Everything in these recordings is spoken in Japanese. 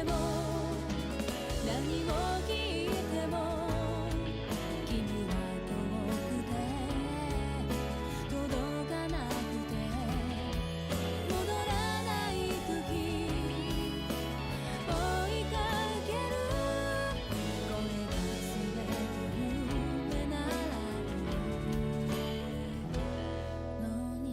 も何を聞いても君は遠くて届かなくて戻らない時追いかけるこれが全て夢ならいいのに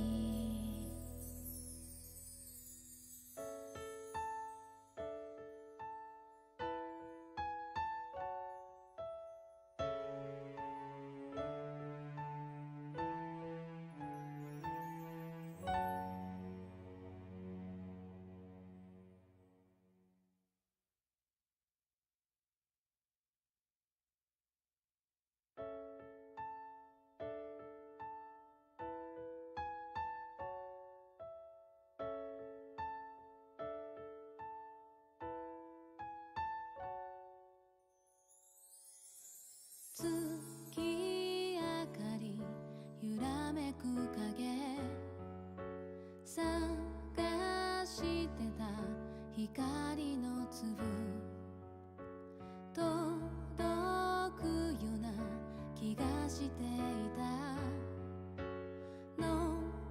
月明かり揺らめく影探してた光の粒届くような気がしていた伸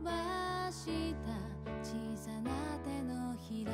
ばした小さな手のひら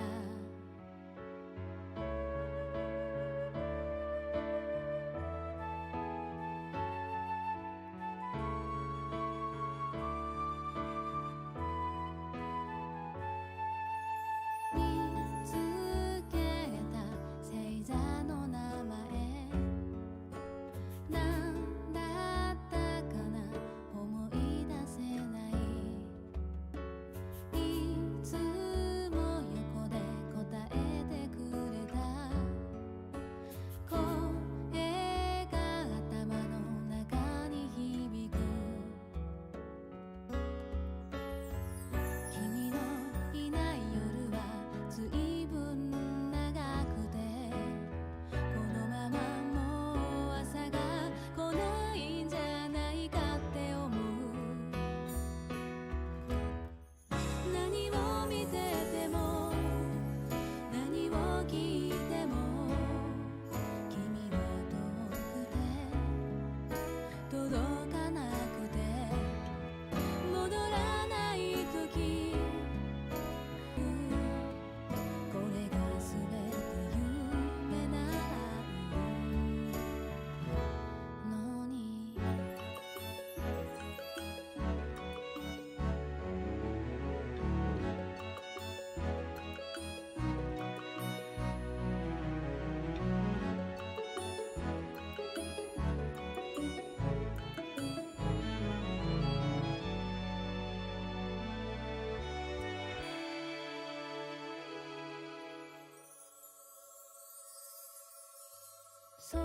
空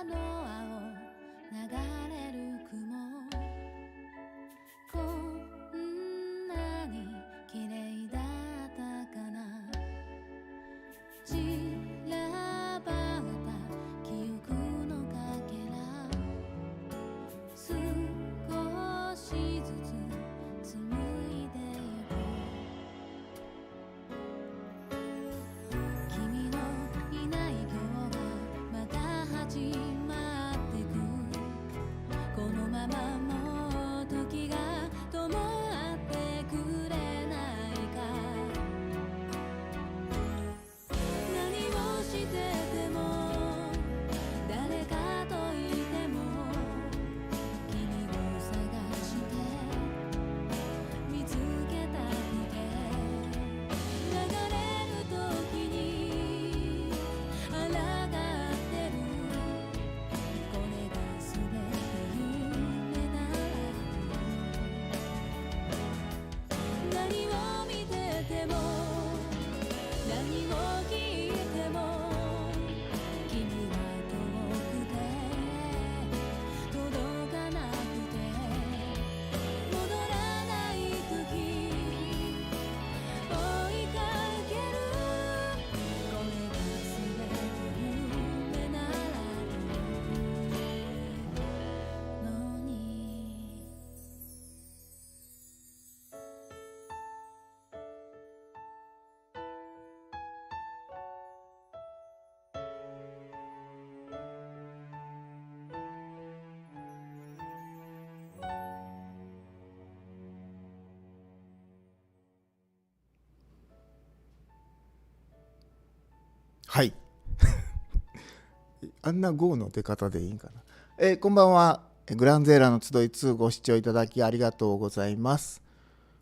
の青流れる雲こんなに綺麗だったかな散らばった記憶のかけら少しずつ紡いでゆく君のいない今日がはいあんな GO の出方でいいんかな。こんばんは。グランゼーラの集い2ご視聴いただきありがとうございます。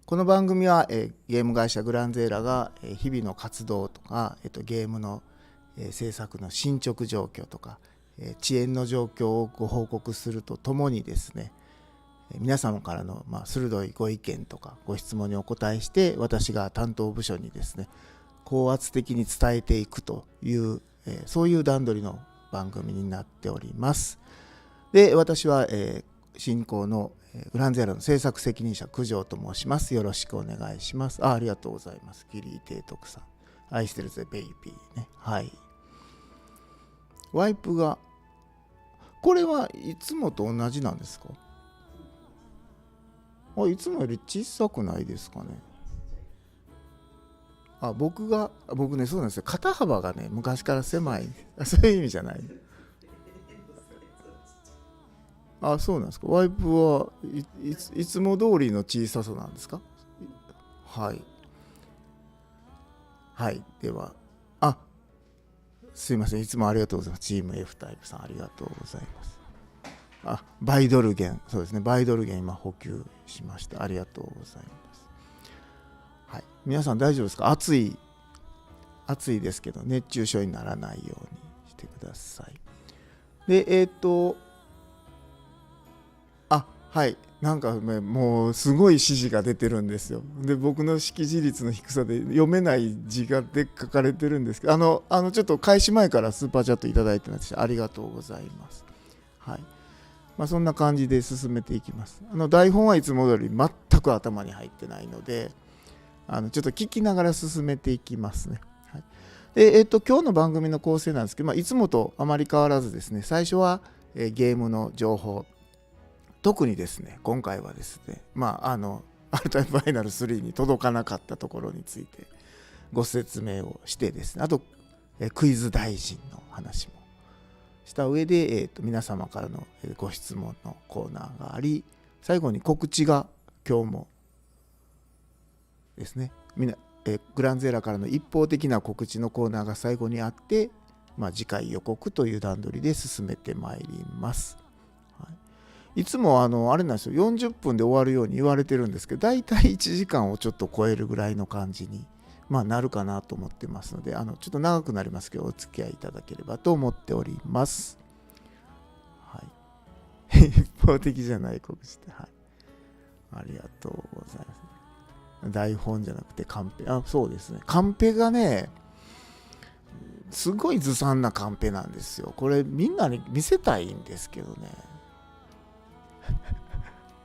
この番組はゲーム会社グランゼーラが日々の活動とかゲームの制作の進捗状況とか遅延の状況をご報告するとともにですね、皆様からの鋭いご意見とかご質問にお答えして、私が担当部署にですね高圧的に伝えていくというそういう段取りの番組になっております。で、私は進行のグランゼーラの制作責任者九条と申します。よろしくお願いします。ありがとうございます。キリー提督さん、愛してるぜベイビーね。はい。ワイプがこれはいつもと同じなんですか？いつもより小さくないですかね。僕ね、そうなんですよ。肩幅がね昔から狭い。そういう意味じゃない。そうなんですか。ワイプはいつも通りの小ささなんですか？はいはい。ではすいません、いつもありがとうございます。チーム F タイプさんありがとうございます。バイドルゲン、そうですね、バイドルゲン今補給しました。ありがとうございます。はい、皆さん大丈夫ですか？暑いですけど熱中症にならないようにしてください。ではい、なんかね、もうすごい指示が出てるんですよ。で、僕の識字率の低さで読めない字がで書かれてるんですけど、ちょっと開始前からスーパーチャットいただいてまして、ありがとうございます。はい。そんな感じで進めていきます。台本はいつもより全く頭に入ってないので、ちょっと聞きながら進めていきますね。はい。で、今日の番組の構成なんですけど、いつもとあまり変わらずですね、最初は、ゲームの情報、特にですね、今回はですね、Rタイプファイナル3に届かなかったところについてご説明をしてですね、あとクイズ大臣の話もした上で、皆様からのご質問のコーナーがあり、最後に告知が今日もですね、グランゼーラからの一方的な告知のコーナーが最後にあって、次回予告という段取りで進めてまいります。いつもあれなんですよ、40分で終わるように言われてるんですけど、だいたい1時間をちょっと超えるぐらいの感じに、なるかなと思ってますので、ちょっと長くなりますけど、お付き合いいただければと思っております。はい。一方的じゃない告知で、はい。ありがとうございます。台本じゃなくてカンペ、そうですね。カンペがね、すごいずさんなカンペなんですよ。これみんなに見せたいんですけどね。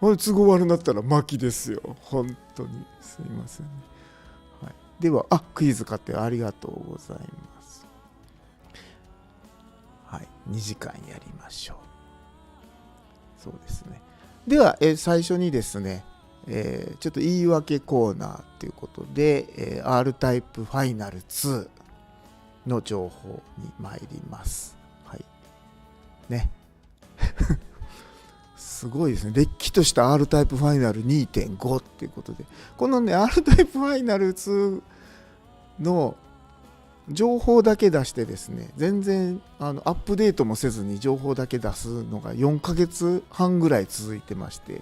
都合悪なったら巻きですよ。本当にすいませんね。はい、ではクイズ買ってありがとうございます。はい、2時間やりましょう。そうですね。では、最初にですね、ちょっと言い訳コーナーということで、R タイプファイナル2の情報に参ります。はいね。すごいですね。れっきとした R タイプファイナル 2.5 っていうことで、このね R タイプファイナル2の情報だけ出してですね、全然アップデートもせずに情報だけ出すのが4ヶ月半ぐらい続いてまして、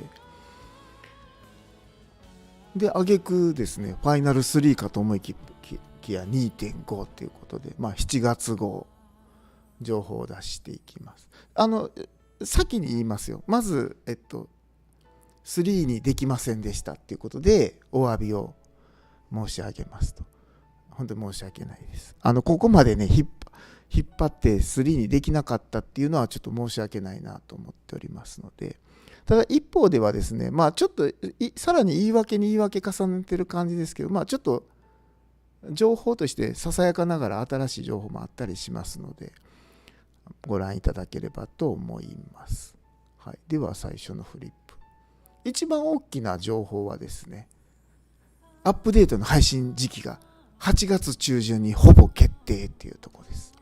で挙句ですね、ファイナル3かと思いきや 2.5 っていうことで、7月号情報を出していきます。先に言いますよ。まず、3にできませんでしたっていうことでお詫びを申し上げますと。本当に申し訳ないです。ここまでね引っ張って3にできなかったっていうのはちょっと申し訳ないなと思っておりますので、ただ一方ではですね、ちょっとさらに言い訳に言い訳重ねてる感じですけど、ちょっと情報としてささやかながら新しい情報もあったりしますので、ご覧いただければと思います。はい、では最初のフリップ。一番大きな情報はですね、アップデートの配信時期が8月中旬にほぼ決定っていうところです。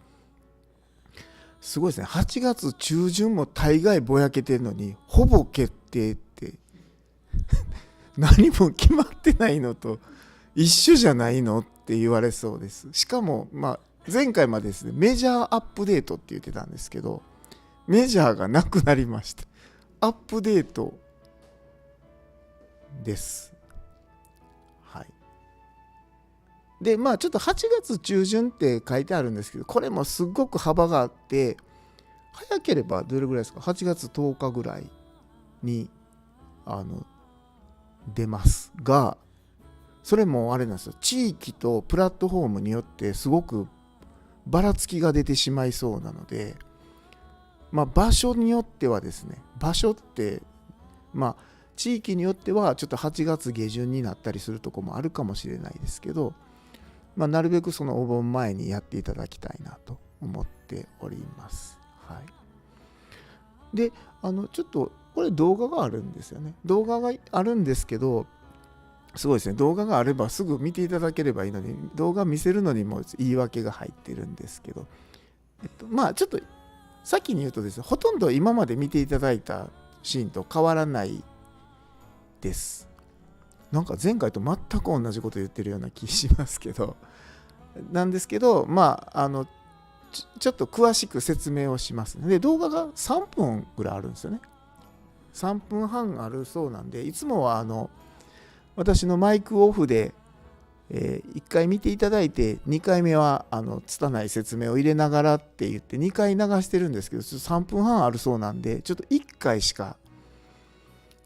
すごいですね。8月中旬も大概ぼやけてるのにほぼ決定って何も決まってないのと一緒じゃないのって言われそうです。しかも前回までですね、メジャーアップデートって言ってたんですけど、メジャーがなくなりました。アップデートです。はい。で、まあちょっと8月中旬って書いてあるんですけど、これもすごく幅があって、早ければどれぐらいですか、8月10日ぐらいに出ますが、それもあれなんですよ、地域とプラットフォームによってすごくばらつきが出てしまいそうなので、まあ場所によってはですね、場所ってまあ地域によってはちょっと8月下旬になったりするとこもあるかもしれないですけど、まあ、なるべくそのお盆前にやっていただきたいなと思っております。はい、で、ちょっとこれ動画があるんですよね。動画があるんですけど、すごいですね。動画があればすぐ見ていただければいいのに、動画見せるのにも言い訳が入ってるんですけど、まあちょっと先に言うとですね、ほとんど今まで見ていただいたシーンと変わらないです。なんか前回と全く同じこと言ってるような気しますけど、なんですけど、まあちょっと詳しく説明をしますね。で、動画が3分ぐらいあるんですよね。3分半あるそうなんで、いつもは私のマイクオフで、1回見ていただいて、2回目は拙い説明を入れながらって言って2回流してるんですけど、3分半あるそうなんで、ちょっと1回しか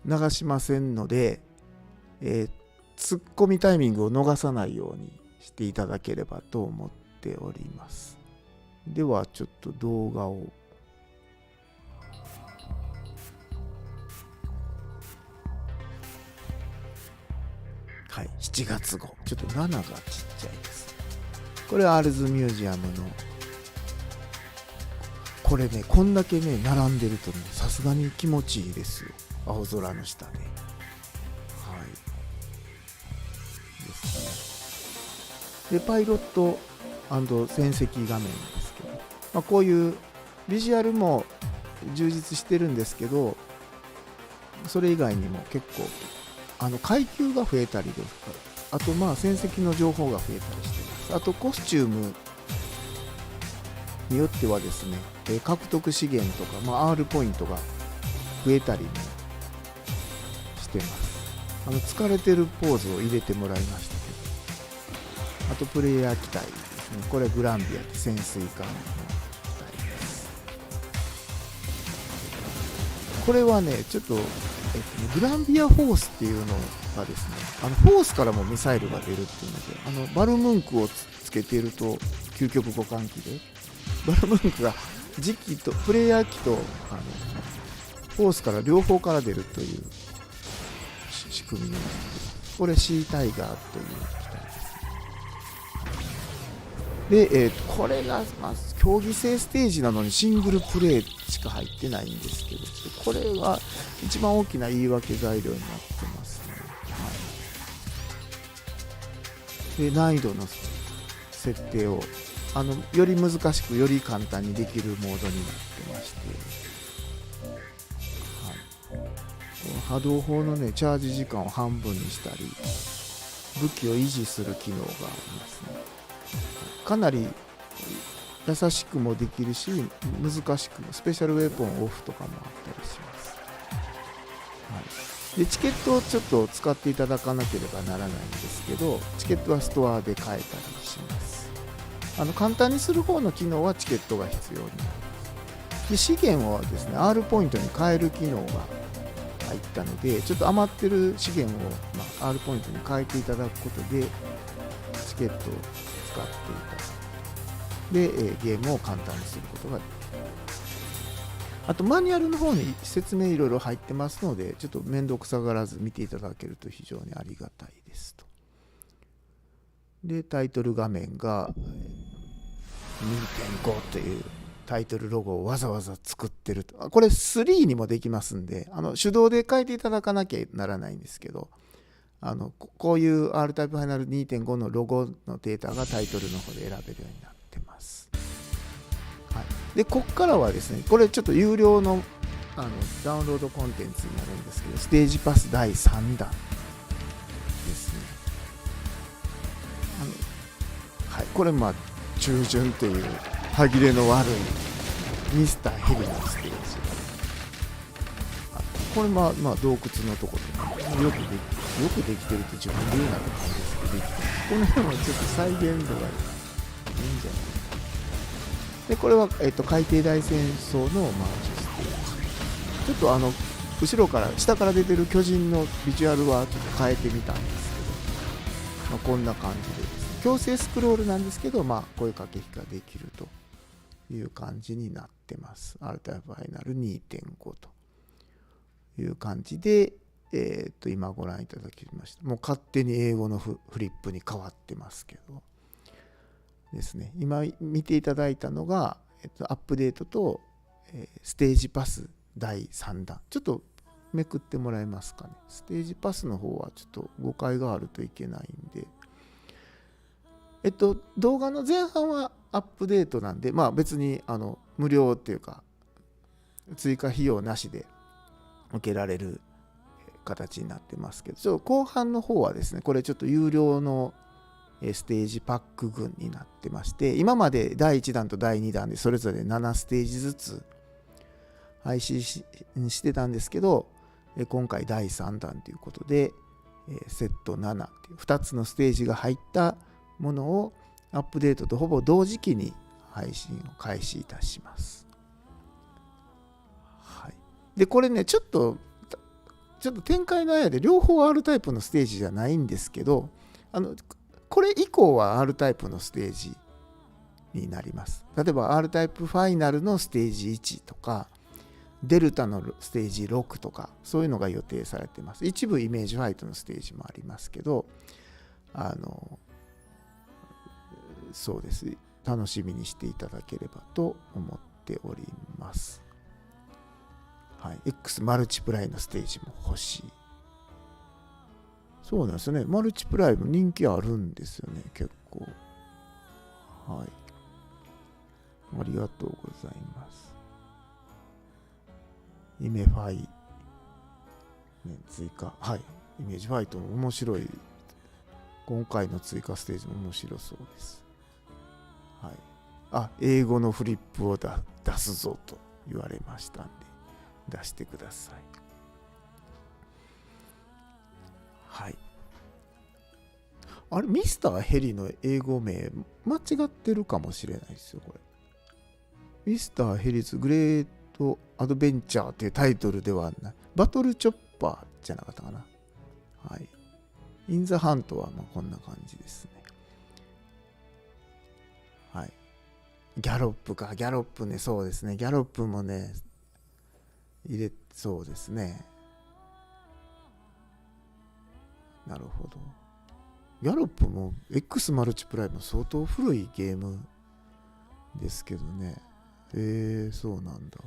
流しませんので、ツッコミタイミングを逃さないようにしていただければと思っております。ではちょっと動画をはい、7月号ちょっと7がちっちゃいです。これはアールズミュージアムのこれね、こんだけね並んでるとね、さすがに気持ちいいですよ。青空の下で。でパイロット&戦績画面ですけど、まあ、こういうビジュアルも充実してるんですけど、それ以外にも結構階級が増えたりですか、あとまあ戦績の情報が増えたりしてます。あとコスチュームによってはですね、獲得資源とか、まあ、R ポイントが増えたりもしてます。疲れてるポーズを入れてもらいましたけど、あとプレイヤー機体ですね。これグランビアって潜水艦の機体です。これはね、ちょっと、グランビアフォースっていうのがですね、フォースからもミサイルが出るっていうので、バルムンクをつけていると、究極互換機で、バルムンクが磁気とプレイヤー機とフォースから両方から出るという仕組みになっています。これシータイガーという機体です。で、これが、まあ、競技性ステージなのにシングルプレイしか入ってないんですけど、これは一番大きな言い訳材料になってますね。はい、で難易度の設定をより難しくより簡単にできるモードになってまして、はい、波動砲のねチャージ時間を半分にしたり、武器を維持する機能がありますね。かなり優しくもできるし、難しくも、スペシャルウェポンオフとかもあったりします。はい、でチケットをちょっと使っていただかなければならないんですけど、チケットはストアで買えたりします。簡単にする方の機能はチケットが必要になります。で資源はですね、R ポイントに変える機能が入ったので、ちょっと余ってる資源を、R ポイントに変えていただくことで、チケットを使っていただく。で、ゲームを簡単にすることができる。あとマニュアルの方に説明いろいろ入ってますので、ちょっと面倒くさがらず見ていただけると非常にありがたいですと。でタイトル画面が 2.5 というタイトルロゴをわざわざ作ってると。これ3にもできますんで、手動で書いていただかなきゃならないんですけど、こういう R タイプファイナル 2.5 のロゴのデータがタイトルの方で選べるようになってます。はい、でここからはですね、これちょっと有料のダウンロードコンテンツになるんですけど、ステージパス第3弾ですね。はい、これまあ超中旬という歯切れの悪いミスターヘリのステージ、これまあ洞窟のところで、よくできてるって自分で言うならなんですけど、できてこの辺はちょっと再現度がいいんじゃないか。でこれは、海底大戦争のマーチステージ、ちょっと後ろから下から出てる巨人のビジュアルはちょっと変えてみたんですけど、こんな感じでですね、強制スクロールなんですけど、声かけ引きができるという感じになってます。アルタファイナル 2.5 という感じで、今ご覧いただきました。もう勝手に英語のフリップに変わってますけどですね、今見ていただいたのが、アップデートと、ステージパス第3弾、ちょっとめくってもらえますかね。ステージパスの方はちょっと誤解があるといけないんで、動画の前半はアップデートなんで、別に無料っていうか追加費用なしで受けられる形になってますけど、ちょっと後半の方はですね、これちょっと有料のステージパック群になってまして、今まで第1弾と第2弾でそれぞれ7ステージずつ配信してたんですけど、今回第3弾ということで、セット7っていう2つのステージが入ったものをアップデートとほぼ同時期に配信を開始いたします。はい、でこれね、ちょっと展開の間で両方 R タイプのステージじゃないんですけど、これ以降は R タイプのステージになります。例えば R タイプファイナルのステージ1とか、デルタのステージ6とか、そういうのが予定されています。一部イメージファイトのステージもありますけど、そうです。楽しみにしていただければと思っております。はい。X マルチプライのステージも欲しい。そうなんですね。マルチプライも人気あるんですよね、結構。はい。ありがとうございます。イメファイ、ね、追加。はい。イメージファイトも面白い。今回の追加ステージも面白そうです。はい。英語のフリップを出すぞと言われましたんで、出してください。はい。あれ、ミスターヘリの英語名、間違ってるかもしれないですよ、これ。ミスターヘリズ・グレート・アドベンチャーというタイトルではない。バトルチョッパーじゃなかったかな。はい。イン・ザ・ハントはこんな感じですね。はい。ギャロップか。ギャロップね、そうですね。ギャロップもね、入れそうですね。なるほど。ギャロップも X マルチプライも相当古いゲームですけどね。そうなんだ。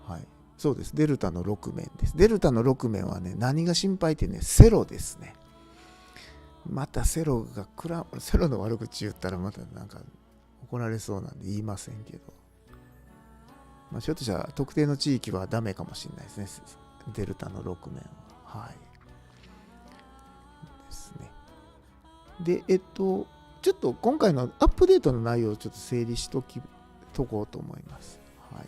はい。そうです。デルタの6面です。デルタの6面はね、何が心配ってね、セロですね。またセロの悪口言ったらまたなんか怒られそうなんで言いませんけど。ひょっとしたら特定の地域はダメかもしれないですね。デルタの6面は。はい。ですね。で、ちょっと今回のアップデートの内容をちょっと整理しとこうと思います。はい。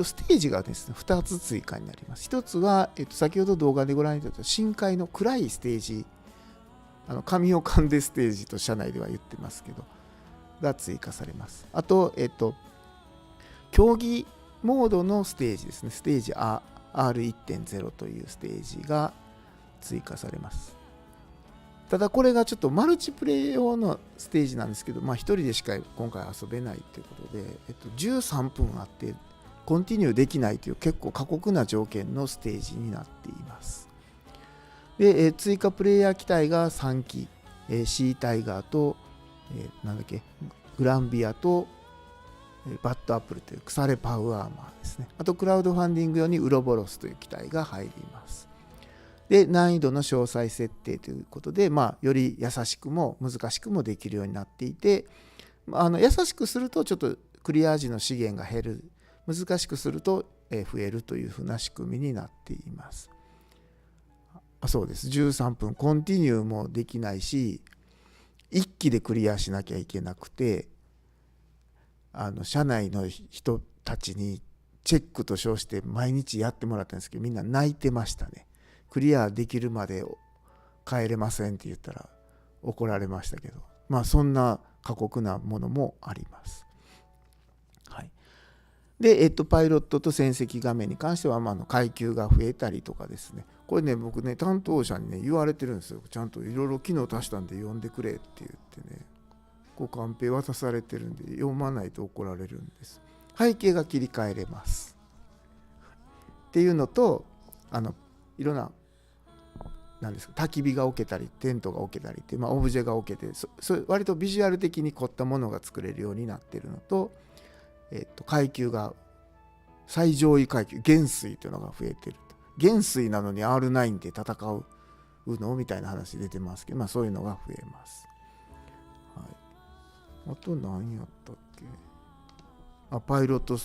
ステージがですね、2つ追加になります。1つは、先ほど動画でご覧いただいた深海の暗いステージ、神を噛んでステージと社内では言ってますけど、が追加されます。あと、競技モードのステージですね。ステージ R1.0 というステージが追加されます。ただこれがちょっとマルチプレイ用のステージなんですけど、一人でしか今回遊べないということで、13分あってコンティニューできないという結構過酷な条件のステージになっています。で、追加プレイヤー機体が3機、シータイガーと、グランビアとバッドアップルという腐れパウアーマーですね。あとクラウドファンディング用にウロボロスという機体が入ります。で、難易度の詳細設定ということで、より優しくも難しくもできるようになっていて、優しくするとちょっとクリア時の資源が減る、難しくすると増えるというふうな仕組みになっています。そうです。13分コンティニューもできないし、一気機でクリアしなきゃいけなくて、社内の人たちにチェックと称して毎日やってもらったんですけど、みんな泣いてましたね。クリアできるまで帰れませんって言ったら怒られましたけど、まあそんな過酷なものもあります。はい。で、パイロットと戦績画面に関しては、階級が増えたりとかですね。これね、僕ね、担当者にね、言われてるんですよ。ちゃんといろいろ機能足したんで読んでくれって言ってね、カンペ渡されてるんで、読まないと怒られるんです。背景が切り替えれます。っていうのと、いろんな、なんですか、焚き火が置けたり、テントが置けたりって、オブジェが置けて、割とビジュアル的に凝ったものが作れるようになってるのと、階級が最上位階級元帥というのが増えてる。元帥なのに R9 で戦うのみたいな話出てますけど、そういうのが増えます。はい、あと何やったっけ。パイロット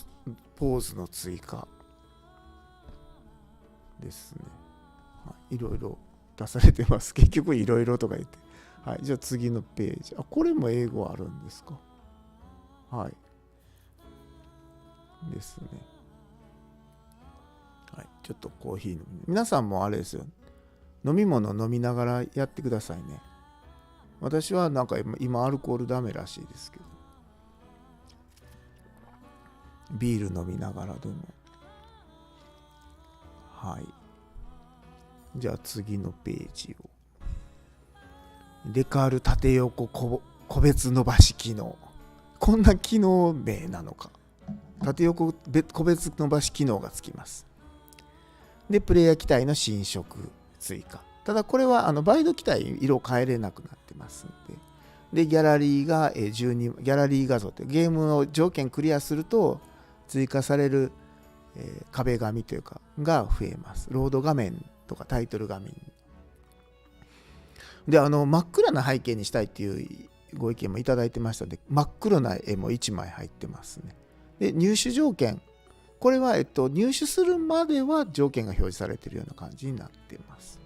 ポーズの追加ですね。はい、いろいろ出されてます。結局いろいろとか言って。はい、じゃあ次のページ。これも英語あるんですか。はい。ですね。はい、ちょっとコーヒー飲み。皆さんもあれですよ。飲み物飲みながらやってくださいね。私はなんか今アルコールダメらしいですけど。ビール飲みながらでも。はい。じゃあ次のページを。デカール縦横個別伸ばし機能。こんな機能名なのか。縦横個別伸ばし機能がつきます。で、プレイヤー機体の新色追加。ただこれはバイド機体色変えれなくなってますんで。で、ギャラリーが12、ギャラリー画像ってゲームの条件クリアすると追加される壁紙というかが増えます。ロード画面とかタイトル画面で、真っ暗な背景にしたいっていうご意見もいただいてましたので、真っ黒な絵も1枚入ってますね。で、入手条件。これは、入手するまでは条件が表示されているような感じになっています。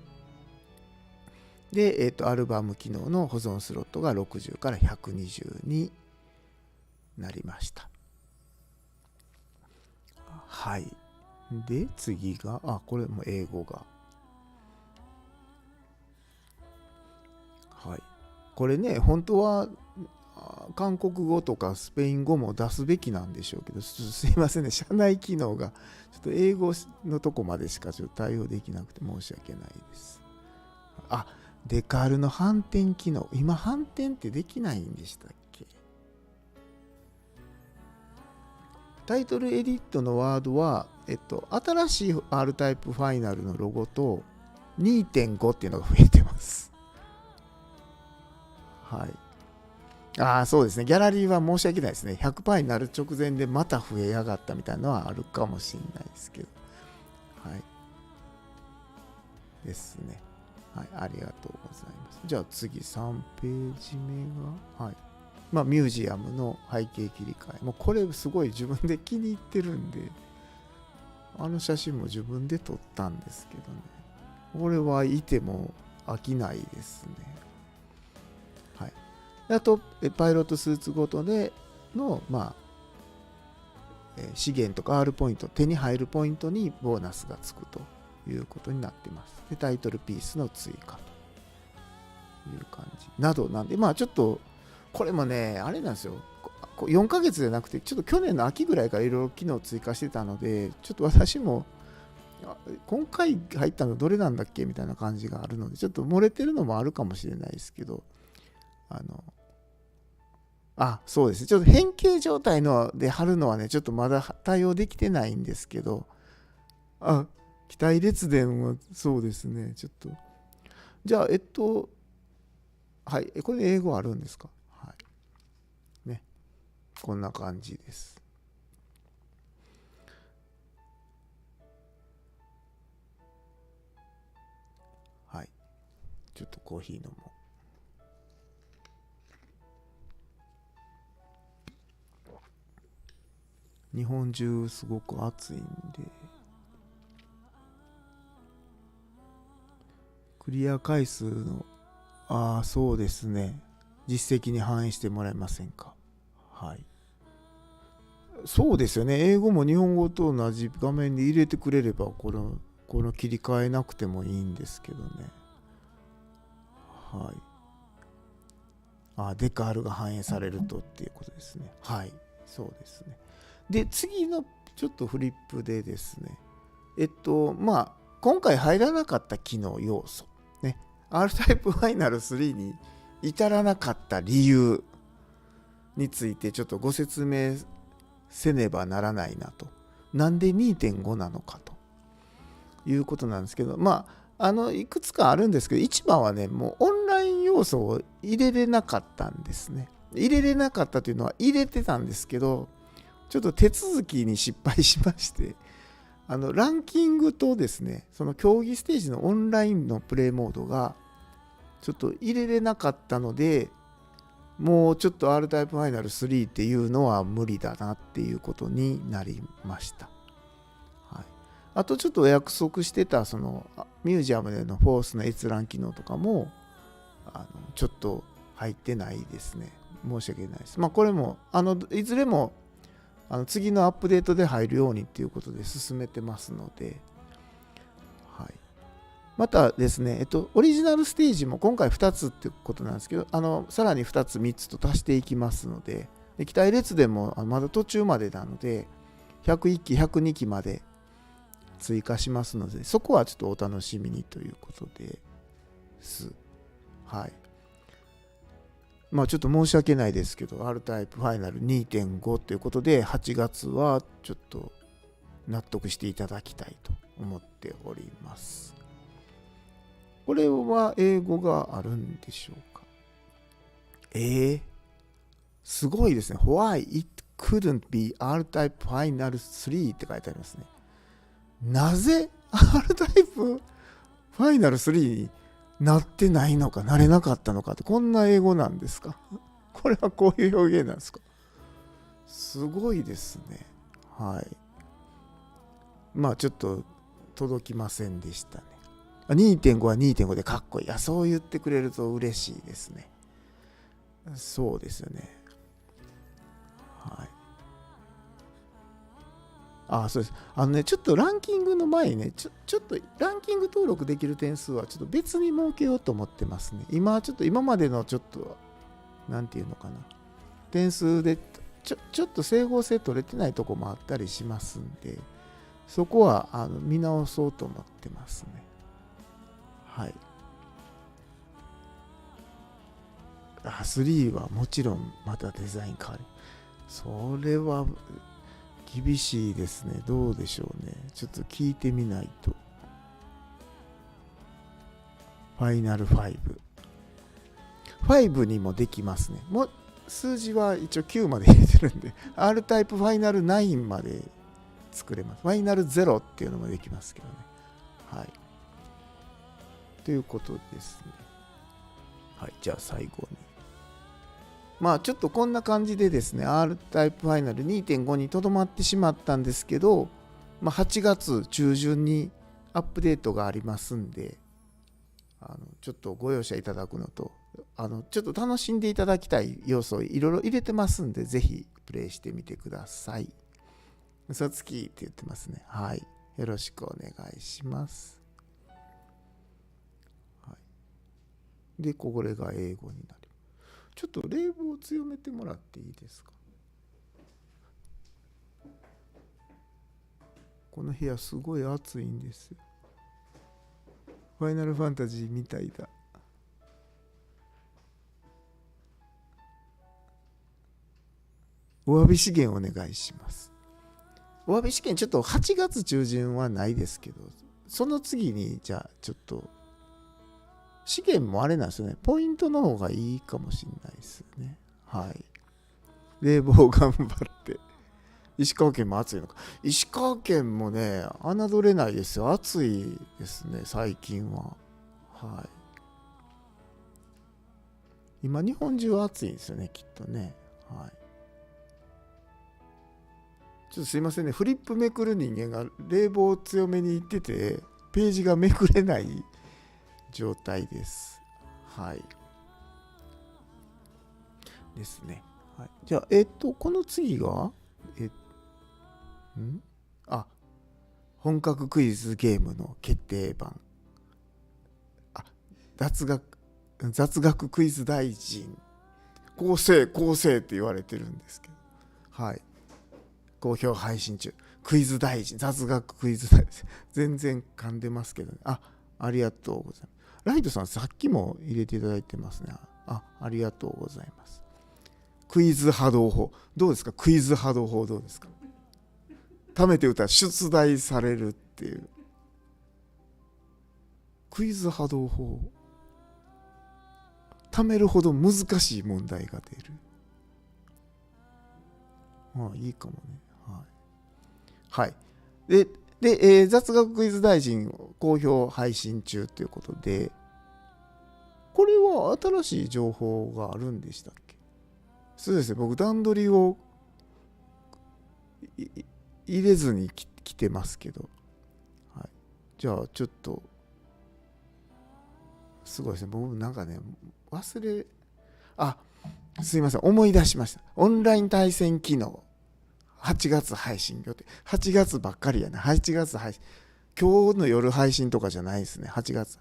で、アルバム機能の保存スロットが60から120になりました。はい。で、次が、これも英語が。はい。これね、本当は韓国語とかスペイン語も出すべきなんでしょうけど、すいませんね、社内機能がちょっと英語のとこまでしかちょっと対応できなくて申し訳ないです。デカールの反転機能。今反転ってできないんでしたっけ。タイトルエディットのワードは、新しい R タイプファイナルのロゴと 2.5 っていうのが増えてます。はい。そうですね。ギャラリーは申し訳ないですね。100% になる直前でまた増えやがったみたいなのはあるかもしれないですけど。はい。ですね。はい。ありがとうございます。じゃあ次3ページ目が、はい。ミュージアムの背景切り替え。もうこれすごい自分で気に入ってるんで、写真も自分で撮ったんですけどね。これはいても飽きないですね。はい。あと、パイロットスーツごとでの、資源とか R ポイント、手に入るポイントにボーナスがつくということになっています。で、タイトルピースの追加という感じなどなんで、ちょっと、これもね、あれなんですよ。4ヶ月じゃなくて、ちょっと去年の秋ぐらいからいろいろ機能追加してたので、ちょっと私も、今回入ったのどれなんだっけみたいな感じがあるので、ちょっと漏れてるのもあるかもしれないですけど、そうですね。ちょっと変形状態ので貼るのはね、ちょっとまだ対応できてないんですけど、機体列伝はそうですね。ちょっと。じゃあ、はい。これ英語あるんですか？はい。ね。こんな感じです。はい。ちょっとコーヒー飲もう。日本中すごく暑いんで、クリア回数の、そうですね。実績に反映してもらえませんか。はい。そうですよね。英語も日本語と同じ画面に入れてくれれば、この切り替えなくてもいいんですけどね。はい。デカールが反映されるとっていうことですね。はい。そうですね。で、次のちょっとフリップでですね。今回入らなかった機能要素。ね。R タイプファイナル3に至らなかった理由についてちょっとご説明せねばならないなと。なんで 2.5 なのかということなんですけど、いくつかあるんですけど、一番はね、もうオンライン要素を入れれなかったんですね。入れれなかったというのは入れてたんですけど、ちょっと手続きに失敗しまして、ランキングとですね、その競技ステージのオンラインのプレイモードがちょっと入れれなかったので、もうちょっと R タイプファイナル3っていうのは無理だなっていうことになりました。はい、あとちょっと約束してたそのミュージアムでのフォースの閲覧機能とかもちょっと入ってないですね。申し訳ないです。これもいずれも次のアップデートで入るようにっていうことで進めてますので、はい、またですね、オリジナルステージも今回2つってことなんですけど、さらに2つ3つと足していきますので、期待列でもまだ途中までなので、101期、102期まで追加しますので、そこはちょっとお楽しみにということです。はい。ちょっと申し訳ないですけど、R タイプファイナル 2.5 ということで、8月はちょっと納得していただきたいと思っております。これは英語があるんでしょうか。すごいですね。Why it couldn't be R タイプファイナル3って書いてありますね。なぜ R タイプファイナル3になってないのか、なれなかったのかって、こんな英語なんですか。これはこういう表現なんですか。すごいですね。はい。ちょっと届きませんでしたね。2.5 は 2.5 でかっこいい。そう言ってくれると嬉しいですね。そうですよね。はい。そうです。ちょっとランキングの前にね、ちょっとランキング登録できる点数はちょっと別に設けようと思ってますね。今までのちょっと、なんていうのかな。点数でちょっと整合性取れてないとこもあったりしますんで、そこは見直そうと思ってますね。はい。3はもちろんまたデザイン変わる。それは厳しいですね。どうでしょうね。ちょっと聞いてみないと。ファイナル5。5にもできますね。もう数字は一応9まで入れてるんで、R タイプファイナル9まで作れます。ファイナル0っていうのもできますけどね。はい。ということですね。はい。じゃあ最後に。ちょっとこんな感じでですね、R タイプファイナル 2.5 にとどまってしまったんですけど、8月中旬にアップデートがありますんで、ちょっとご容赦いただくのと、ちょっと楽しんでいただきたい要素をいろいろ入れてますんで、ぜひプレイしてみてください。嘘つきって言ってますね。はい。よろしくお願いします。はい、で、これが英語になる。ちょっと冷房を強めてもらっていいですか。この部屋すごい暑いんですよ。ファイナルファンタジーみたいだ。お詫び資源お願いします。お詫び資源ちょっと8月中旬はないですけど、その次にじゃあちょっと資源もあれなんですよね。ポイントの方がいいかもしれないですね。はい。冷房頑張って。石川県も暑いのか。石川県もね、侮れないですよ。暑いですね、最近は。はい。今、日本中は暑いんですよね、きっとね。はい。ちょっとすいませんね。フリップめくる人間が冷房強めにいってて、ページがめくれない状態です。はい。ですね。はい、じゃあ、この次が、あ、本格クイズゲームの決定版。雑学クイズ大臣。構成って言われてるんですけど。はい。好評配信中。クイズ大臣、雑学クイズ大臣。全然噛んでますけどね。ありがとうございます。ライトさん、さっきも入れていただいてますね。ありがとうございます。クイズ波動法。どうですか？クイズ波動法どうですか？貯めて歌出題されるっていう。クイズ波動法。貯めるほど難しい問題が出る。いいかもね。はい。で、雑学クイズ大臣好評配信中ということで、これは新しい情報があるんでしたっけ？そうですね。僕段取りを入れずに来てますけど、はい。じゃあちょっとすごいですね。僕なんかね、すいません、思い出しました。オンライン対戦機能8月配信予定。8月ばっかりやね。8月配信。今日の夜配信とかじゃないですね。8月。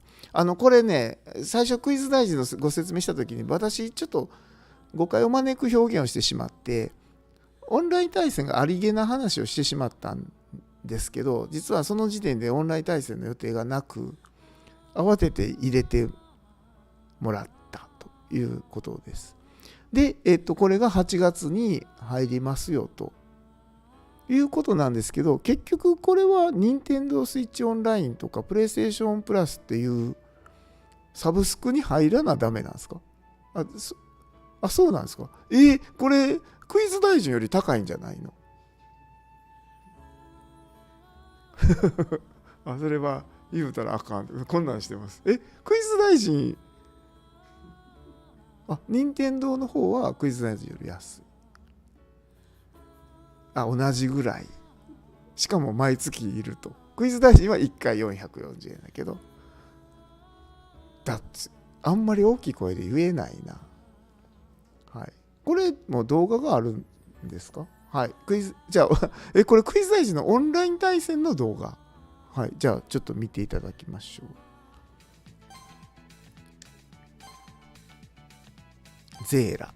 これね、最初クイズ大臣のご説明したときに、私ちょっと誤解を招く表現をしてしまって、オンライン対戦がありげな話をしてしまったんですけど、実はその時点でオンライン対戦の予定がなく、慌てて入れてもらったということです。で、これが8月に入りますよということなんですけど、結局これは Nintendo Switch Online とか PlayStation Plus っていうサブスクに入らなダメなんですか？そうなんですか？これクイズ大臣より高いんじゃないの？それは言うたらあかん。こんなんしてます。クイズ大臣、任天堂の方はクイズ大臣より安い。同じぐらい。しかも毎月いると。クイズ大臣は1回440円だけど、だってあんまり大きい声で言えないな。はい。これも動画があるんですか？はい。じゃあ、これクイズ大臣のオンライン対戦の動画。はい。じゃあ、ちょっと見ていただきましょう。ゼーラ。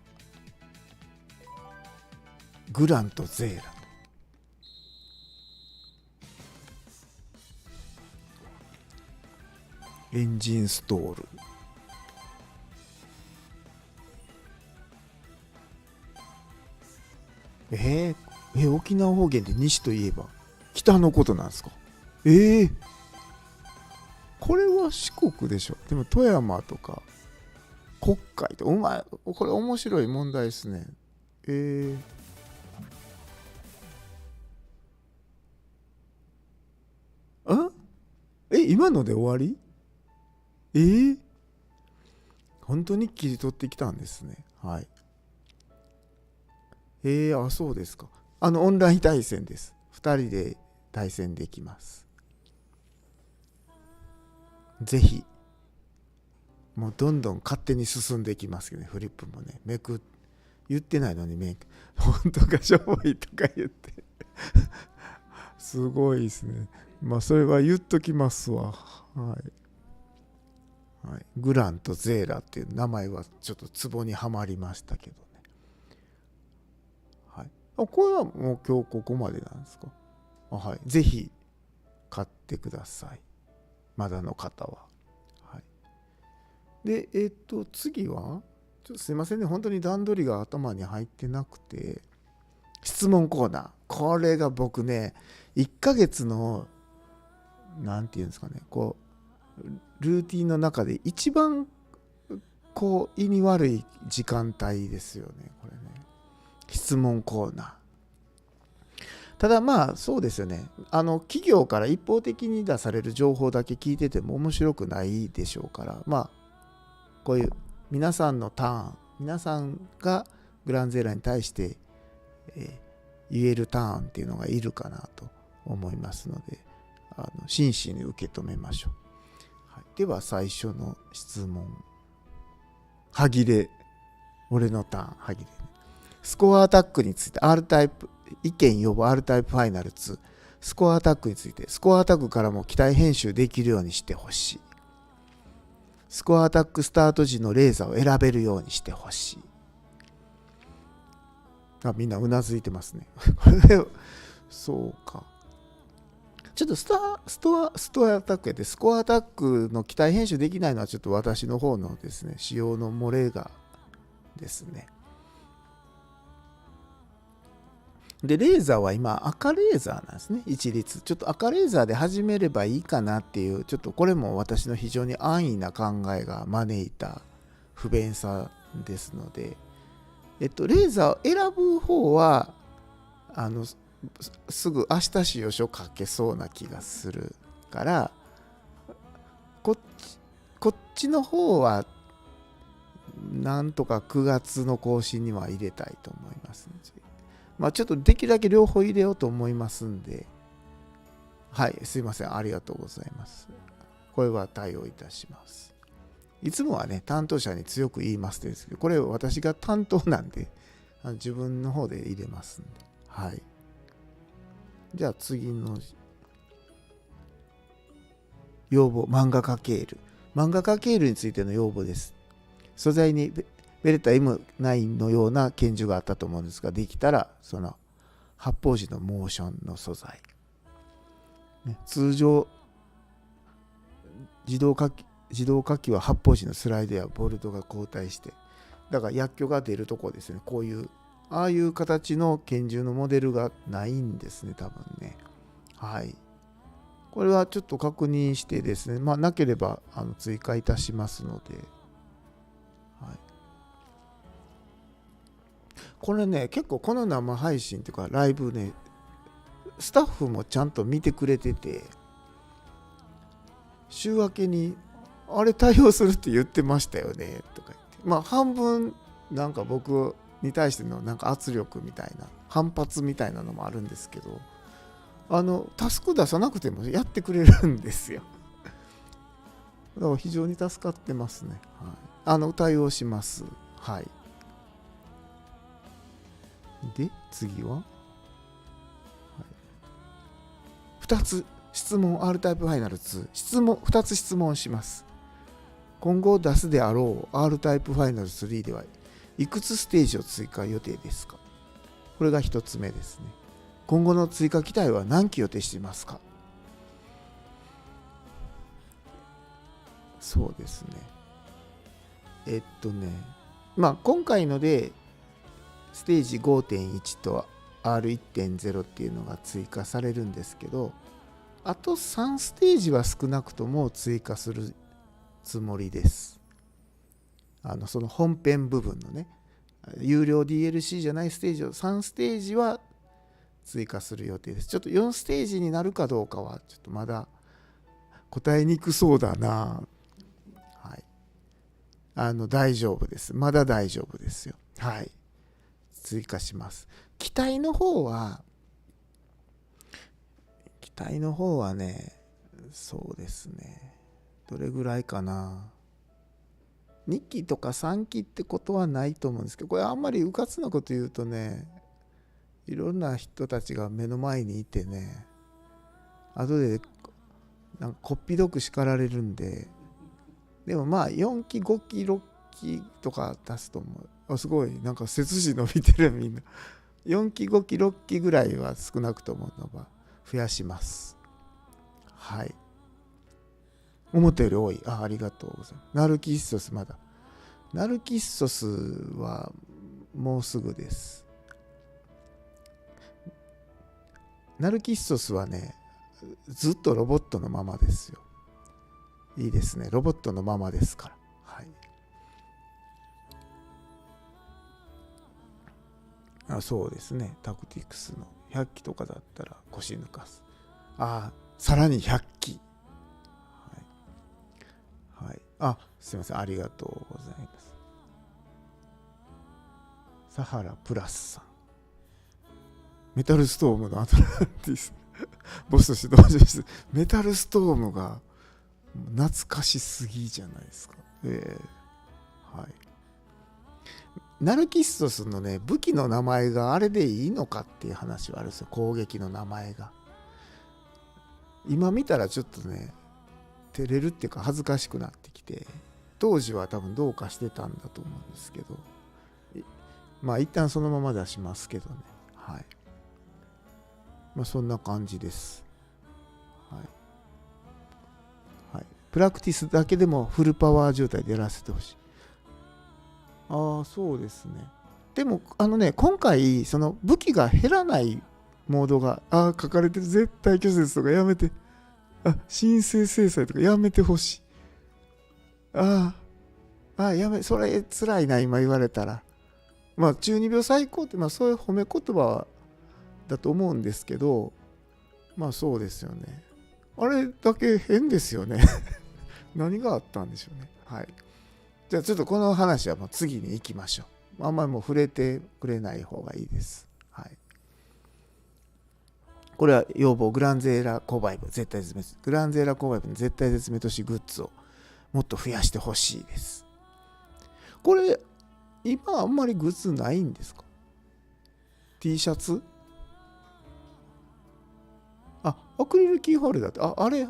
グラントゼーラ。エンジンストール。沖縄方言で西といえば北のことなんですか？これは四国でしょ。でも富山とか国海と、これ面白い問題ですね。今ので終わり？本当に切り取ってきたんですね。はい。そうですか。オンライン対戦です。2人で対戦できます。ぜひ、もうどんどん勝手に進んでいきますけどね、フリップもね、言ってないのに本当かしょぼいとか言って。すごいですね。それは言っときますわ。はい。グラント・ゼーラっていう名前はちょっとツボにはまりましたけどね。はい。これはもう今日ここまでなんですか？はい。ぜひ買ってください。まだの方は。はい。で、次はちょっとすいませんね。本当に段取りが頭に入ってなくて、質問コーナー。これが僕ね、1ヶ月のなんていうんですかね、ルーティンの中で一番意味悪い時間帯ですよね、これね。質問コーナー。ただそうですよね。企業から一方的に出される情報だけ聞いてても面白くないでしょうから、こういう皆さんのターン、皆さんがグランゼーラに対して、言えるターンっていうのがいるかなと思いますので、真摯に受け止めましょう。では最初の質問。歯切れ俺のターン、はぎれ。スコアアタックについて R タイプ、意見要望 R タイプファイナル2。スコアアタックについて、スコアアタックからも機体編集できるようにしてほしい。スコアアタックスタート時のレーザーを選べるようにしてほしい。みんなうなずいてますね。これ、そうか。ちょっとストアアタックやって、スコアアタックの機体編集できないのはちょっと私の方のですね、仕様の漏れがですね。で、レーザーは今赤レーザーなんですね、一律。ちょっと赤レーザーで始めればいいかなっていう、ちょっとこれも私の非常に安易な考えが招いた不便さですので、レーザーを選ぶ方は、すぐ明日使用書書けそうな気がするから、こっちの方は、なんとか9月の更新には入れたいと思います。まあちょっとできるだけ両方入れようと思いますんで、はい、すいません、ありがとうございます。これは対応いたします。いつもはね、担当者に強く言いますですけど、これ私が担当なんで、自分の方で入れますんで、はい。じゃあ次の要望、漫画家ケール。漫画家ケールについての要望です。素材にベレッタ M9 のような拳銃があったと思うんですが、できたらその発砲時のモーションの素材、ね、通常自動火器は発砲時のスライドやボルトが交代して、だから薬莢が出るとこですね、こういうああいう形の拳銃のモデルがないんですね、多分ね。はい、これはちょっと確認してですね、まあなければ追加いたしますので、はい、これね、結構この生配信というかライブね、スタッフもちゃんと見てくれてて、週明けにあれ対応するって言ってましたよねとか言って、まあ半分なんか僕に対してのなんか圧力みたいな、反発みたいなのもあるんですけど、タスク出さなくてもやってくれるんですよ。だから非常に助かってますね。はい、対応します。はい。で、次は、はい、2つ質問 R タイプファイナル2。2つ質問します。今後出すであろう R タイプファイナル3ではいくつステージを追加予定ですか？これが1つ目ですね。今後の追加機体は何機予定していますか？そうですね。まあ今回のでステージ 5.1 と R1.0 っていうのが追加されるんですけど、あと3ステージは少なくとも追加するつもりです。その本編部分のね、有料 DLC じゃないステージを3ステージは追加する予定です。ちょっと4ステージになるかどうかはちょっとまだ答えにくそうだな。はい。大丈夫です。まだ大丈夫ですよ。はい。追加します。機体の方はね、そうですね。どれぐらいかな。2期とか3期ってことはないと思うんですけど、これあんまりうかつなこと言うとね、いろんな人たちが目の前にいてね、後でなんかこっぴどく叱られるんで、でもまあ4期5期6期とか出すと思う。すごいなんか背筋伸びてるみんな。4期5期6期ぐらいは少なくとものは増やします。はい。思ったより多い。ありがとうございます。ナルキッソスまだ。ナルキッソスはもうすぐです。ナルキッソスはね、ずっとロボットのままですよ。いいですね。ロボットのままですから。はい。そうですね。タクティクスの100機とかだったら腰抜かす。さらに100機。はい。すいません。ありがとうございます。サハラプラスさん。メタルストームのアトランティス。ボスとして登場して、メタルストームが懐かしすぎじゃないですか。はい。ナルキストスのね武器の名前があれでいいのかっていう話はあるんですよ。攻撃の名前が今見たらちょっとね照れるっていうか恥ずかしくなってきて、当時は多分どうかしてたんだと思うんですけど、まあ一旦そのまま出しますけどね。はい、まあそんな感じです。はい、はい、プラクティスだけでもフルパワー状態でやらせてほしい。ああ、そうですね。でも今回その武器が減らないモードが書かれてる。絶対拒絶とかやめて、申請制裁とかやめてほしい。やめ、それ辛いな今言われたら。まあ中二病最高って、そういう褒め言葉だと思うんですけど、そうですよね。あれだけ変ですよね。何があったんでしょうね。はい。じゃあちょっとこの話はもう次に行きましょう。あんまりもう触れてくれない方がいいです。はい。これは要望、グランゼーラコバイブ絶対絶滅。グランゼーラコバイブの絶対絶滅都市グッズをもっと増やしてほしいです。これ今あんまりグッズないんですか？ T シャツ、アクリルキーホルダーって、あれ、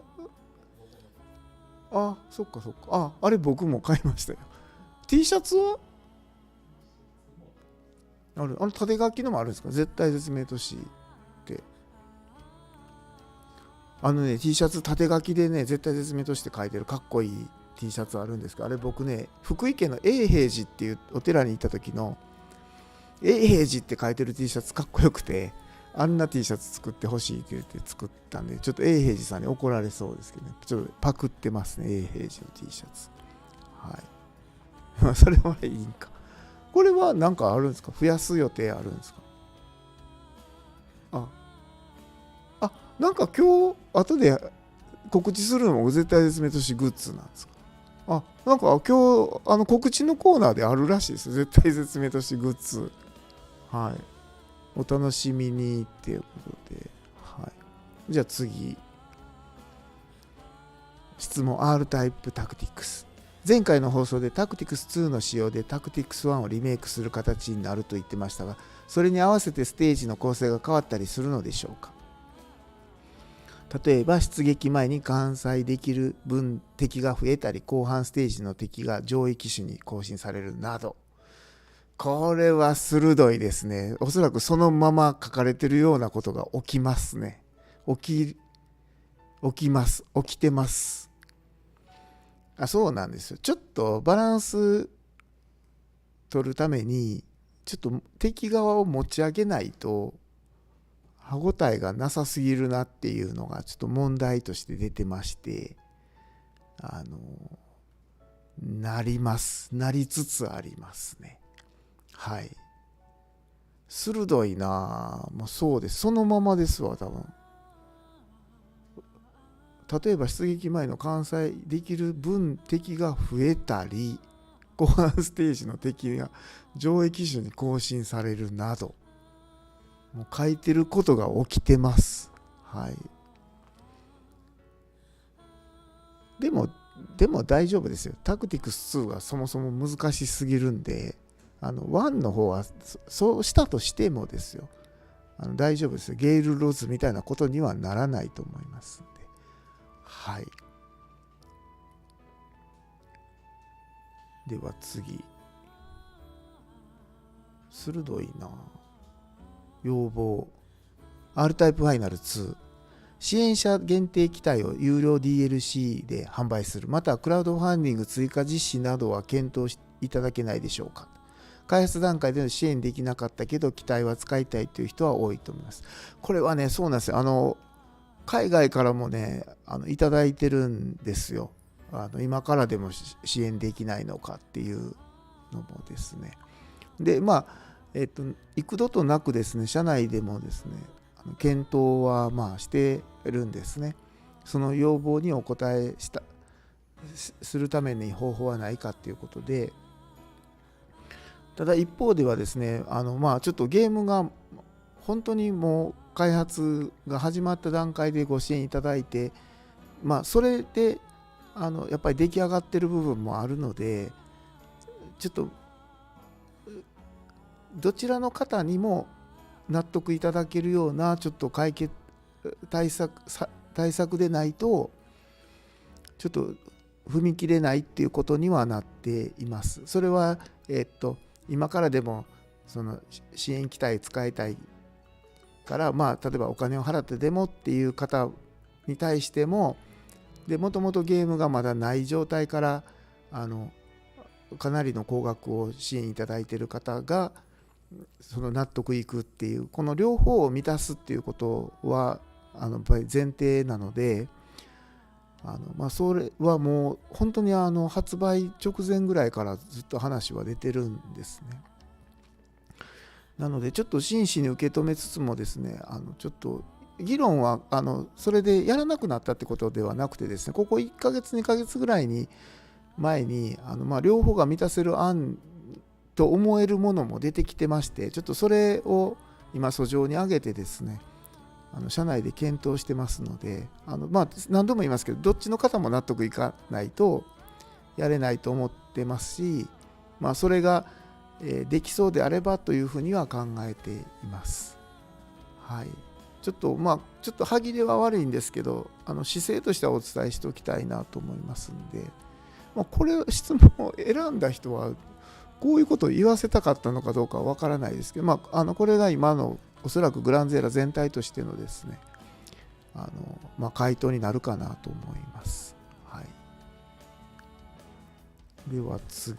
そっかそっか、あれ僕も買いましたよ。 T シャツはある、縦書きのもあるんですか？絶対絶命都市って。T シャツ縦書きでね、絶対絶命都市って書いてるかっこいい T シャツあるんですけど、あれ僕ね、福井県の永平寺っていうお寺に行った時の永平寺って書いてる T シャツかっこよくて、あんな T シャツ作ってほしいって言って作ったんで、ちょっと永平寺さんに怒られそうですけどね、ちょっとパクってますね、永平寺の T シャツ。はい。それはいいんか。これは何かあるんですか？増やす予定あるんですか？なんか今日後で告知するのも絶対絶命都市グッズなんですか？なんか今日告知のコーナーであるらしいです。絶対絶命都市グッズ。はい。お楽しみにっていうことで。はい。じゃあ次。質問 R タイプタクティクス。前回の放送でタクティクス2の仕様でタクティクス1をリメイクする形になると言ってましたが、それに合わせてステージの構成が変わったりするのでしょうか？例えば出撃前に完済できる分敵が増えたり、後半ステージの敵が上位機種に更新されるなど。これは鋭いですね。おそらくそのまま書かれてるようなことが起きますね。起きます。起きてます。そうなんですよ。ちょっとバランス取るために、ちょっと敵側を持ち上げないと歯ごたえがなさすぎるなっていうのがちょっと問題として出てまして、なりつつありますね。はい。鋭いなぁ。そうです。そのままですわ、多分。例えば出撃前の完済できる分敵が増えたり、後半ステージの敵が上位機種に更新されるなど、もう書いてることが起きてます。はい。でも大丈夫ですよ。タクティクス2がそもそも難しすぎるんで、1の方はそうしたとしてもですよ。大丈夫ですよ。ゲイルロズみたいなことにはならないと思いますんで。はい。では次。鋭いな。要望。R タイプファイナル2。支援者限定機体を有料 DLC で販売する。またはクラウドファンディング追加実施などは検討いただけないでしょうか。開発段階での支援できなかったけど機体は使いたいという人は多いと思います。これはね、そうなんですよ。海外からもね、いただいてるんですよ。今からでも支援できないのかっていうのもですね。で、幾度となくですね、社内でもですね、検討はしてるんですね。その要望にお答えするために方法はないかっていうことで、ただ一方ではですね、ちょっとゲームが本当にもう開発が始まった段階でご支援いただいて、それでやっぱり出来上がってる部分もあるので、ちょっとどちらの方にも納得いただけるようなちょっと対策でないとちょっと踏み切れないっていうことにはなっています。それは、今からでもその支援機体使いたいから、例えばお金を払ってでもっていう方に対しても、もともとゲームがまだない状態からかなりの高額を支援いただいている方がその納得いくっていう、この両方を満たすっていうことはやっぱり前提なので、それはもう本当に発売直前ぐらいからずっと話は出てるんですね。なのでちょっと真摯に受け止めつつもですね、ちょっと議論はそれでやらなくなったってことではなくてですね、ここ1ヶ月2ヶ月ぐらい前に両方が満たせる案と思えるものも出てきてまして、ちょっとそれを今訴状に上げてですね、社内で検討してますので、何度も言いますけど、どっちの方も納得いかないとやれないと思ってますし、それができそうであればというふうには考えています。はい。ちょっと歯切れは悪いんですけど、姿勢としてはお伝えしておきたいなと思いますんで、これ質問を選んだ人はこういうことを言わせたかったのかどうかは分からないですけど、これが今のおそらくグランゼーラ全体としてのですね、回答になるかなと思います。はい。では次。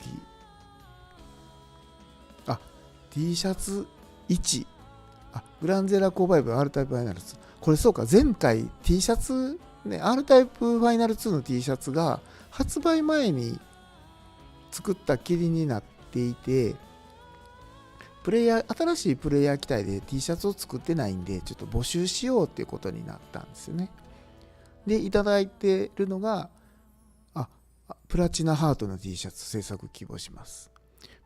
T シャツ1。グランゼーラ購買部 R タイプファイナル2。これそうか、前回 T シャツ、ね、R タイプファイナル2の T シャツが発売前に作ったきりになっていて、新しいプレイヤー機体で T シャツを作ってないんで、ちょっと募集しようっていうことになったんですよね。で、いただいてるのが、プラチナハートの T シャツ制作希望します。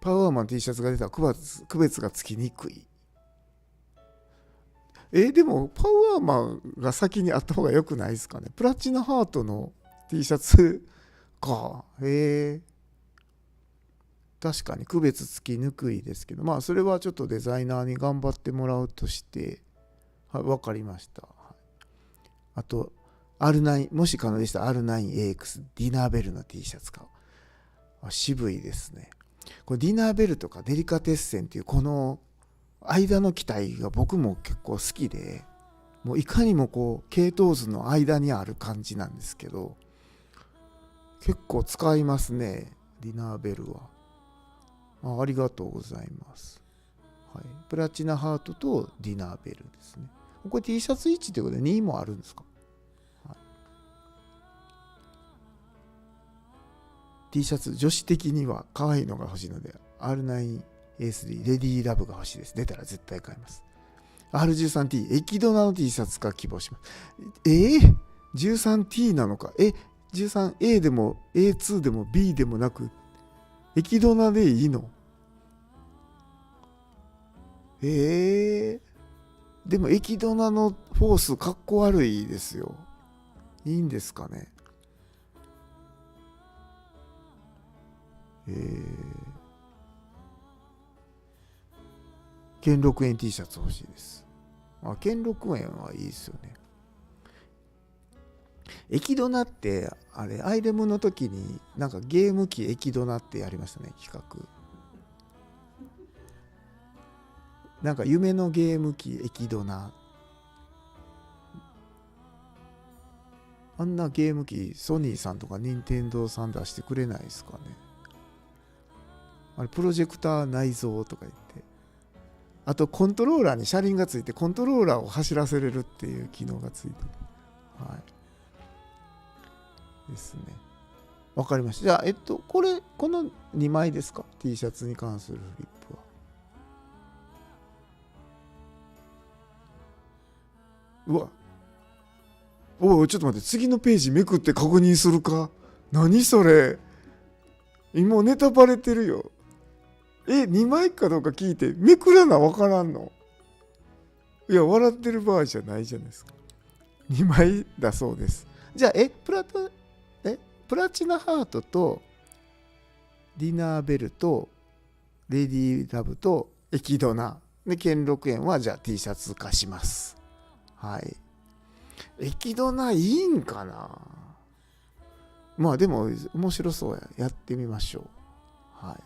パワーマン T シャツが出たら区別がつきにくい。でもパワーマンが先にあった方が良くないですかね。プラチナハートの T シャツか。確かに区別つきにくいですけど、それはちょっとデザイナーに頑張ってもらうとして、はい、分かりました。あと、R9、もし可能でしたら R9AX ディナーベルの T シャツ買う。渋いですね。これディナーベルとかデリカテッセンっていうこの間の機体が僕も結構好きで、もういかにも系統図の間にある感じなんですけど、結構使いますね、ディナーベルは。ありがとうございます。はい、プラチナハートとディナーベルですね。これ T シャツ1ということで2もあるんですか？はい、T シャツ女子的には可愛いのが欲しいので R9A3 レディーラブが欲しいです。出たら絶対買います。R13T エキドナの T シャツが希望します。13T なのか。13A でも A2 でも B でもなくエキドナでいいの？でもエキドナのフォースかっこ悪いですよ。いいんですかね。兼六園 T シャツ欲しいです。兼六園はいいですよね。エキドナってあれアイレムの時になんかゲーム機エキドナってやりましたね、企画。なんか夢のゲーム機エキドナ、あんなゲーム機ソニーさんとか任天堂さん出してくれないですかね。あれプロジェクター内蔵とか言って、あとコントローラーに車輪がついてコントローラーを走らせれるっていう機能がついてる。ですね。わかりました。じゃあ、この2枚ですか？ T シャツに関するフリップは。うわ。ちょっと待って、次のページめくって確認するか。何それ。今ネタバレてるよ。2枚かどうか聞いて、めくらなわからんの。いや、笑ってる場合じゃないじゃないですか。2枚だそうです。じゃあ、プラチナハートとディナーベルとレディーラブとエキドナで、兼六園はじゃあ T シャツ化します。はい。エキドナいいんかな。まあでも面白そうやってみましょう。はい。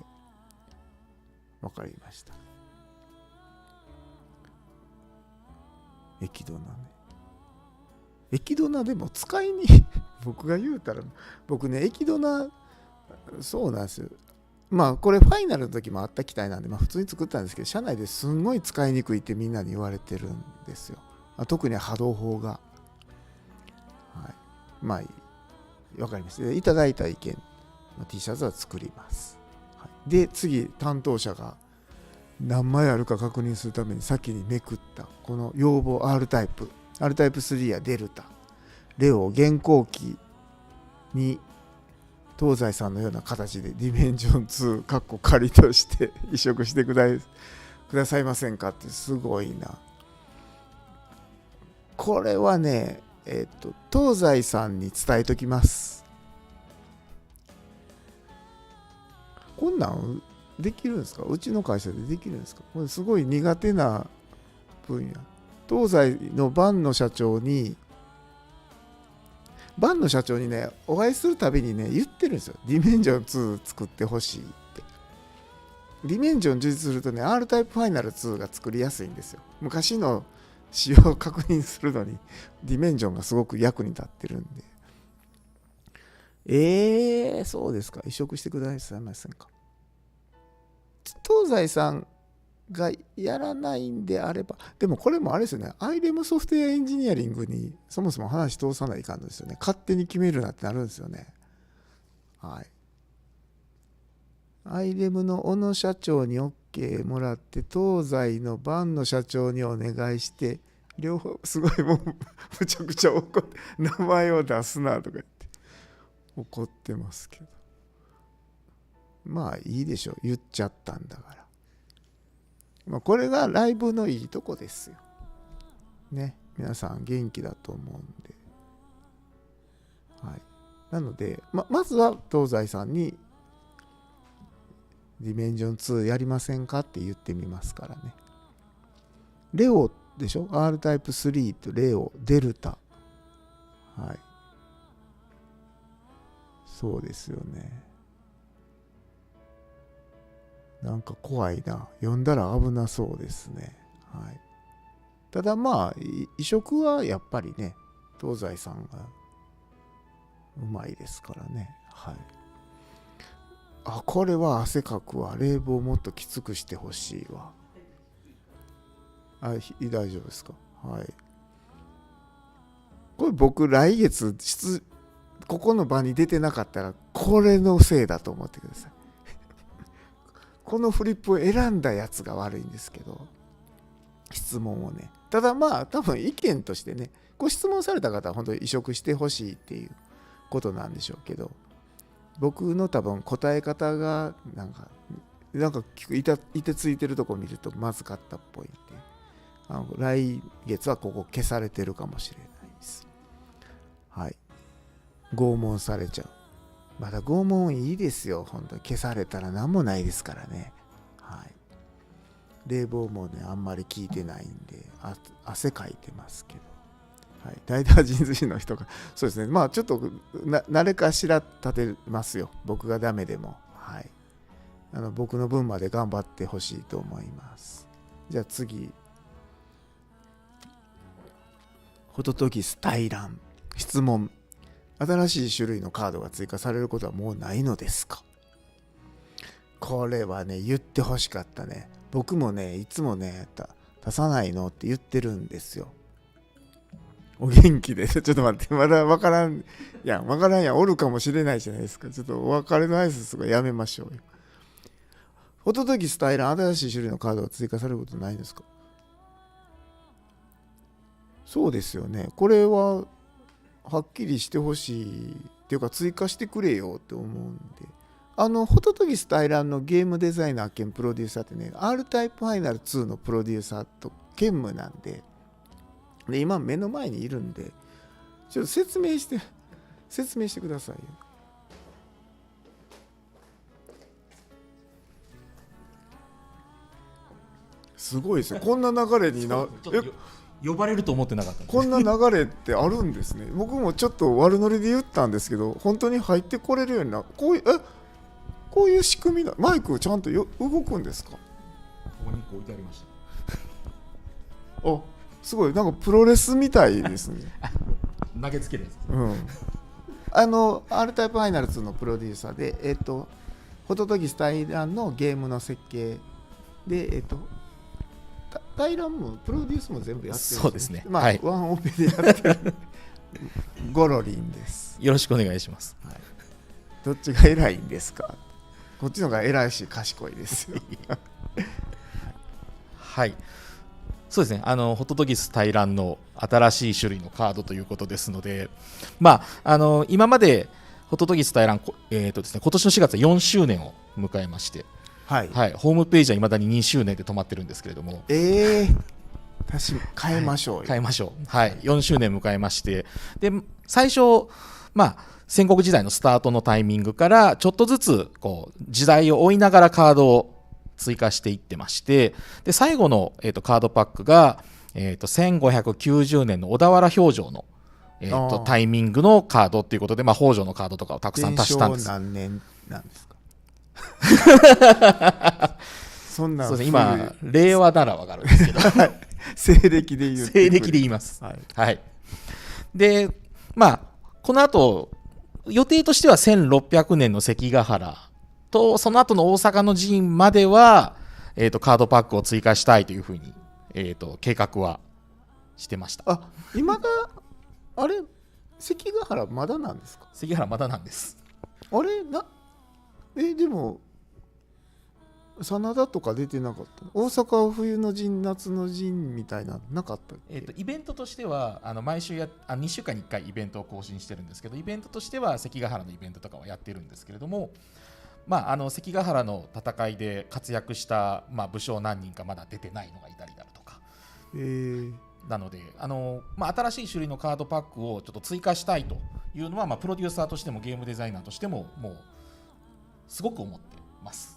わかりました。エキドナね。エキドナでも使いに僕が言うたら、僕ね、エキドナ、そうなんですよ。まあこれファイナルの時もあった機体なんで、まあ普通に作ったんですけど、社内ですんごい使いにくいってみんなに言われてるんですよ。特に波動砲が。はい。まあ、わかりました。いただいた意見の T シャツは作ります。はい、で、次、担当者が何枚あるか確認するために先にめくったこの要望 R タイプ 3やデルタレオ現行機に東西さんのような形でディメンジョン2かっこ仮として移植してくださいませんかって、すごいな。これはね、東西さんに伝えときます。こんなんできるんですか？うちの会社でできるんですか？これすごい苦手な分野。東西のバンの社長にね、お会いするたびにね、言ってるんですよ。ディメンジョン2作ってほしいって。ディメンジョン充実するとね、R タイプファイナル2が作りやすいんですよ。昔の仕様を確認するのに、ディメンジョンがすごく役に立ってるんで。そうですか。移植してくださいませんか？東西さんがやらないんであれば、でもこれもあれですよね、ILM ソフトウェアエンジニアリングにそもそも話通さないかんのですよね。勝手に決めるなってなるんですよね。はい。ILM の小野社長に OK もらって、東西の万野社長にお願いして、両方すごいもうむちゃくちゃ怒って、名前を出すなとか言って怒ってますけど。まあいいでしょう。言っちゃったんだから。まあこれがライブのいいとこですよ。ね。皆さん元気だと思うんで。はい。なので、まずは東西さんにディメンジョン2やりませんかって言ってみますからね。レオでしょ？ R タイプ3とレオ、デルタ。はい。そうですよね。なんか怖いな。読んだら危なそうですね。はい。ただまあ、移植はやっぱりね、東西さんがうまいですからね。はい。これは汗かくわ。冷房もっときつくしてほしいわ。大丈夫ですか？はい。これ僕来月ここの場に出てなかったらこれのせいだと思ってください。このフリップを選んだやつが悪いんですけど、質問をね。ただまあ多分意見としてね、ご質問された方は本当に移植してほしいっていうことなんでしょうけど、僕の多分答え方がなんかいてついてるとこ見るとまずかったっぽいんで、来月はここ消されてるかもしれないです。はい。拷問されちゃう。まだ拷問いいですよ。本当に消されたら何もないですからね。はい。冷房もね、あんまり効いてないんで、汗かいてますけど。はい。大体人類の人が、そうですね。まあちょっと慣れかしら立てますよ。僕がダメでも。はい。僕の分まで頑張ってほしいと思います。じゃあ次。ホトトギス大乱。質問。新しい種類のカードが追加されることはもうないのですか？これはね、言ってほしかったね。僕もね、いつもね、出さないのって言ってるんですよ。お元気で。ちょっと待って、まだわからん。わからんやん。おるかもしれないじゃないですか。ちょっとお別れの挨拶とかやめましょうよ。ホトトギス大乱、新しい種類のカードが追加されることないんですか？そうですよね。これは、はっきりしてほしいっていうか追加してくれよって思うんで、ホトトギス大乱のゲームデザイナー兼プロデューサーってね、 R タイプファイナル2のプロデューサーと兼務なんで、今目の前にいるんで、ちょっと説明してくださいよ。すごいですね。こんな流れになちょっと呼ばれると思ってなかったんでこんな流れってあるんですね。僕もちょっと悪ノリで言ったんですけど、本当に入ってこれるようにな、こういう仕組みだ。マイクちゃんと動くんですか？ここに置いてありました。あ、すごい、なんかプロレスみたいですね。投げつけるやつ。うん。R タイプファイナル2のプロデューサーで、ホトトギス対談のゲームの設計で、対談もプロデュースも全部やってるんです、そうですね。まあ、はい、ワンオペでやってるゴロリンです。よろしくお願いします。はい、どっちが偉いんですか？こっちの方が偉いし賢いですよ。はい。そうですね。ホトトギス対乱の新しい種類のカードということですので、まあ今までホトトギス対乱、ですね、今年の4月は4周年を迎えまして、はいはい、ホームページはいまだに2周年で止まってるんですけれども、確か変えましょうよ、はい、変えましょう。はい、4周年迎えまして、で最初、戦国時代のスタートのタイミングからちょっとずつこう時代を追いながらカードを追加していってまして、で最後の、カードパックが、1590年の小田原表情の、タイミングのカードということで、北条のカードとかをたくさん足したんです。何年なんですか？そんなそうですね、今令和ならわかるんですけど西暦で言う西暦で言います、はいはい、でこの後予定としては1600年の関ヶ原とその後の大阪の陣までは、カードパックを追加したいというふうに、計画はしてました。今だあれ関ヶ原まだなんですか？関ヶ原まだなんです。あれでも真田とか出てなかった？大阪冬の陣夏の陣みたいななかったっけ？イベントとしては毎週2週間に1回イベントを更新してるんですけど、イベントとしては関ヶ原のイベントとかはやってるんですけれども、関ヶ原の戦いで活躍した、武将何人かまだ出てないのがいたりだとか、なので新しい種類のカードパックをちょっと追加したいというのは、プロデューサーとしてもゲームデザイナーとしてももうすごく思ってます。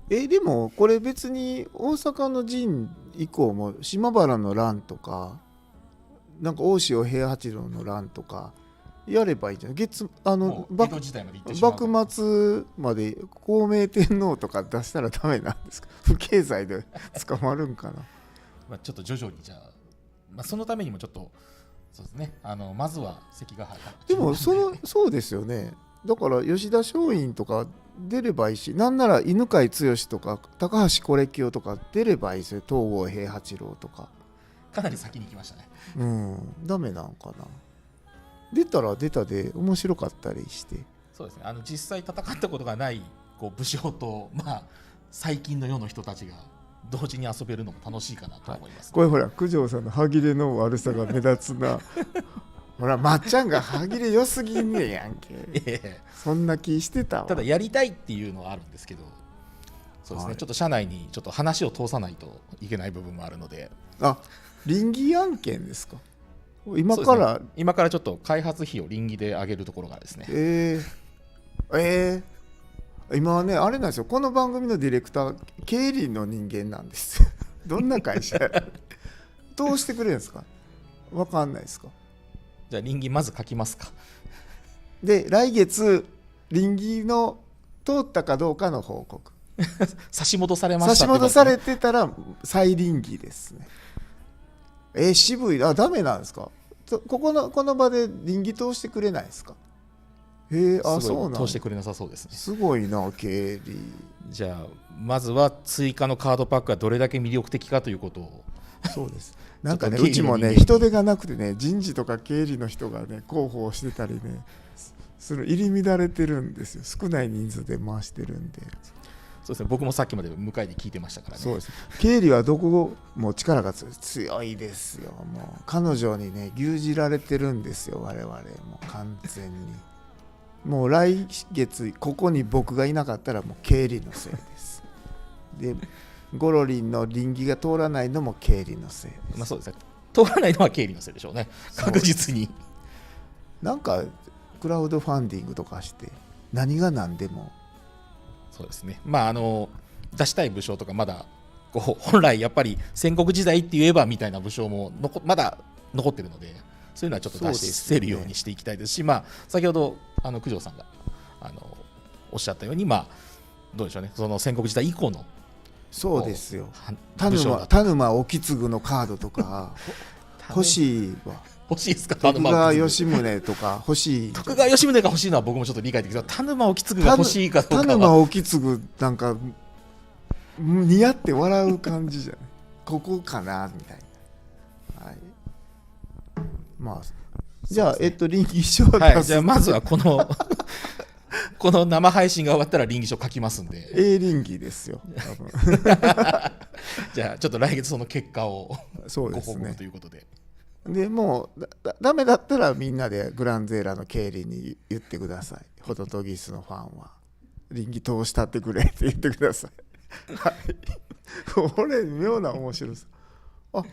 でもこれ別に大阪の陣以降も島原の乱とかなんか大塩平八郎の乱とかやればいいじゃん。江戸時代まで行ってしまう。幕末まで孝明天皇とか出したらダメなんですか？不敬罪で捕まるんかな。ちょっと徐々にじゃあ、そのためにもちょっとそうですね、まずは関ヶ原。でもそうですよね。だから吉田松陰とか出ればいいし、なんなら犬飼剛とか高橋是清とか出ればいいですよ。東郷平八郎とか。かなり先に行きましたね。ダメなんかな。出たら出たで面白かったりして。そうですね、実際戦ったことがない武将と、最近の世の人たちが同時に遊べるのも楽しいかなと思います、これほら九条さんの歯切れの悪さが目立つな。ほらまっちゃんが歯切れ良すぎんねやんけ。そんな気してたわ。ただやりたいっていうのはあるんですけど、そうですね、ちょっと社内にちょっと話を通さないといけない部分もあるので。臨議案件ですか？今からちょっと開発費を臨議で上げるところがですね。今はねあれなんですよ。この番組のディレクター経理の人間なんですよ。どんな会社どうしてくれるんですか？わかんないですか？じゃあ臨議まず書きますか。で来月臨議の通ったかどうかの報告。差し戻されました、差し戻されてたら再臨議ですね。渋い。ダメなんですか？この場で臨議通してくれないですか？そうなん。通してくれなさそうですね。すごいな経理。じゃあまずは追加のカードパックがどれだけ魅力的かということを。そうです。なんかねうちもね人手がなくてね人事とか経理の人がね広報してたりね入り乱れてるんですよ。少ない人数で回してるんで。そうですね、僕もさっきまで向かいで聞いてましたからね。そうです。経理はどこも力が強いですよ。もう彼女にね牛耳られてるんですよ。我々もう完全に。もう来月ここに僕がいなかったらもう経理のせいです。でゴロリンの臨議が通らないのも経理のせいです。そうですね、通らないのは経理のせいでしょうね、確実に。なんかクラウドファンディングとかして何が何でも。そうですね、出したい武将とかまだこう本来やっぱり戦国時代って言えばみたいな武将もまだ残ってるので、そういうのはちょっと出せるようにしていきたいですし、まあ、先ほど九条さんがおっしゃったように、まあ、どうでしょうね、その戦国時代以降のそうですよ、田沼意次のカードとか欲しいわ。欲しいですか。徳川吉宗とか欲しい。徳川吉宗が欲しいのは僕もちょっと理解できるけど、田沼意次が欲しいかどうかは。田沼意次なんか似合って笑う感じじゃないここかなみたいな。はい、まあじゃあ、倫理書を出す、はい、じゃあまずはこのこの生配信が終わったら倫理書書きますんで。倫理ですよ多分じゃあちょっと来月その結果をそうですねご報告ということで。でもうダメだったらみんなでグランゼーラの経理に言ってください。ホトトギスのファンは倫理通したってくれって言ってください。はい、これ妙な面白さ。あ、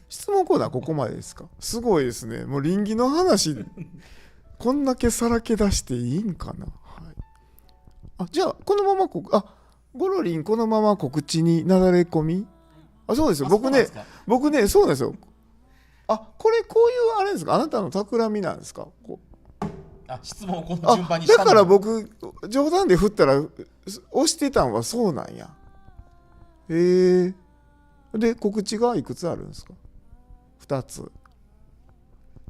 質問コーナーここまでですか。すごいですね。もう倫理の話こんだけさらけ出していいんかな。はい、じゃあこのままゴロリンこのまま告知になだれ込み。そうですよ。僕ねそうなんですよ。これこういうあれですか。あなたの企みなんですか。質問をこの順番にしたの。だから僕冗談で振ったら押してたんはそうなんや。で告知がいくつあるんですか。2つ。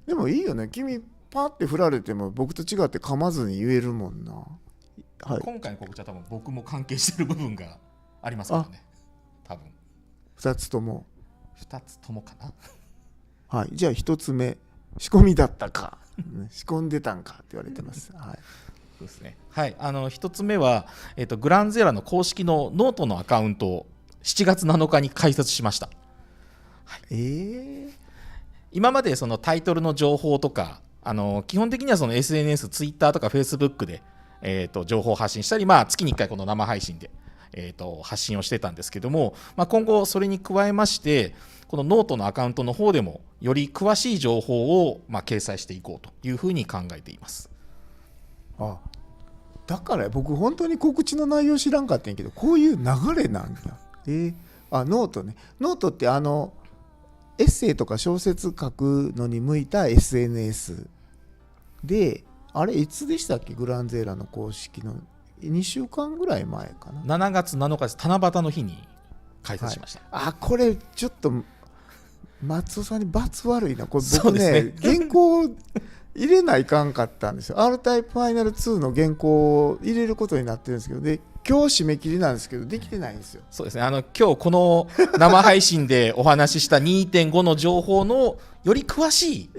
でもいいよね。君パーって振られても僕と違って噛まずに言えるもんな。はい、今回の告知は多分僕も関係してる部分がありますからね。多分2つともかな。はい、じゃあ1つ目仕込みだったか仕込んでたんかって言われてます。はい、そうですね。はい、1つ目は、グランゼーラの公式のノートのアカウントを7月7日に開設しました。はい、今までそのタイトルの情報とか基本的にはその SNS、ツイッターとかフェイスブックで、情報を発信したり、まあ、月に1回この生配信で、発信をしてたんですけども、まあ、今後それに加えましてこのノートのアカウントの方でもより詳しい情報を、まあ、掲載していこうというふうに考えています。だから僕本当に告知の内容知らんかったんやけど、こういう流れなんや。ノートね。ノートってエッセイとか小説書くのに向いた SNS で、あれいつでしたっけ。グランゼーラの公式の2週間ぐらい前かな。7月7日です。七夕の日に開設しました。これちょっと松尾さんに罰悪いな。これ僕ね原稿入れないかんかったんですよ。 R タイプファイナル2の原稿を入れることになってるんですけど、で今日締め切りなんですけどできてないんですよ。そうですね。今日この生配信でお話しした 2.5 の情報のより詳しい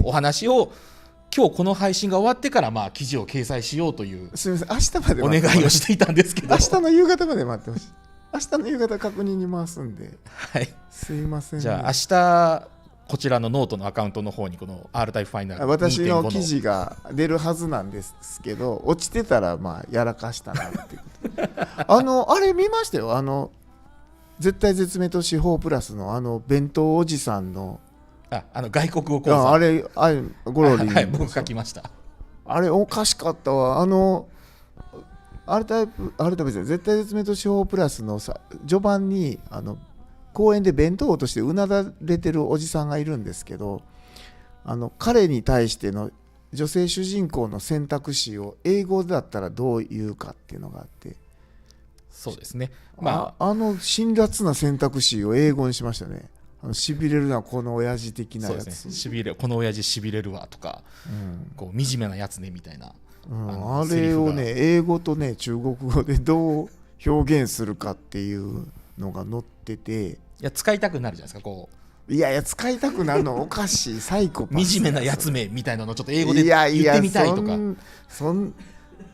お話を今日この配信が終わってからまあ記事を掲載しようというすみません、明日までお願いをしていたんですけど、明日の夕方まで待ってほしい。明日の夕方確認に回すんで、はい、すいません、ね、じゃあ明日こちらのノートのアカウントの方にこの R タイプファイナル 2.5 の私の記事が出るはずなんですけど、落ちてたらまあやらかしたなっていうことあれ見ましたよ。絶対絶命と司法プラスの弁当おじさんの外国語講座、あれゴロリン、はい、僕書きました。あれおかしかったわ。あれタイプ絶対絶命と司法プラスの序盤に公園で弁当を落としてうなだれてるおじさんがいるんですけど、彼に対しての女性主人公の選択肢を英語だったらどう言うかっていうのがあって、そうですね、まあ、辛辣な選択肢を英語にしましたね。しびれるなこの親父的なやつ、そうですね、この親父しびれるわとか、こう惨めなやつねみたいな、あれをね英語とね中国語でどう表現するかっていうのが載ってて、いや使いたくなるじゃないですか。こういや使いたくなるのおかしいサイコパス惨めなやつめみたいなのをちょっと英語で言ってみたいとか、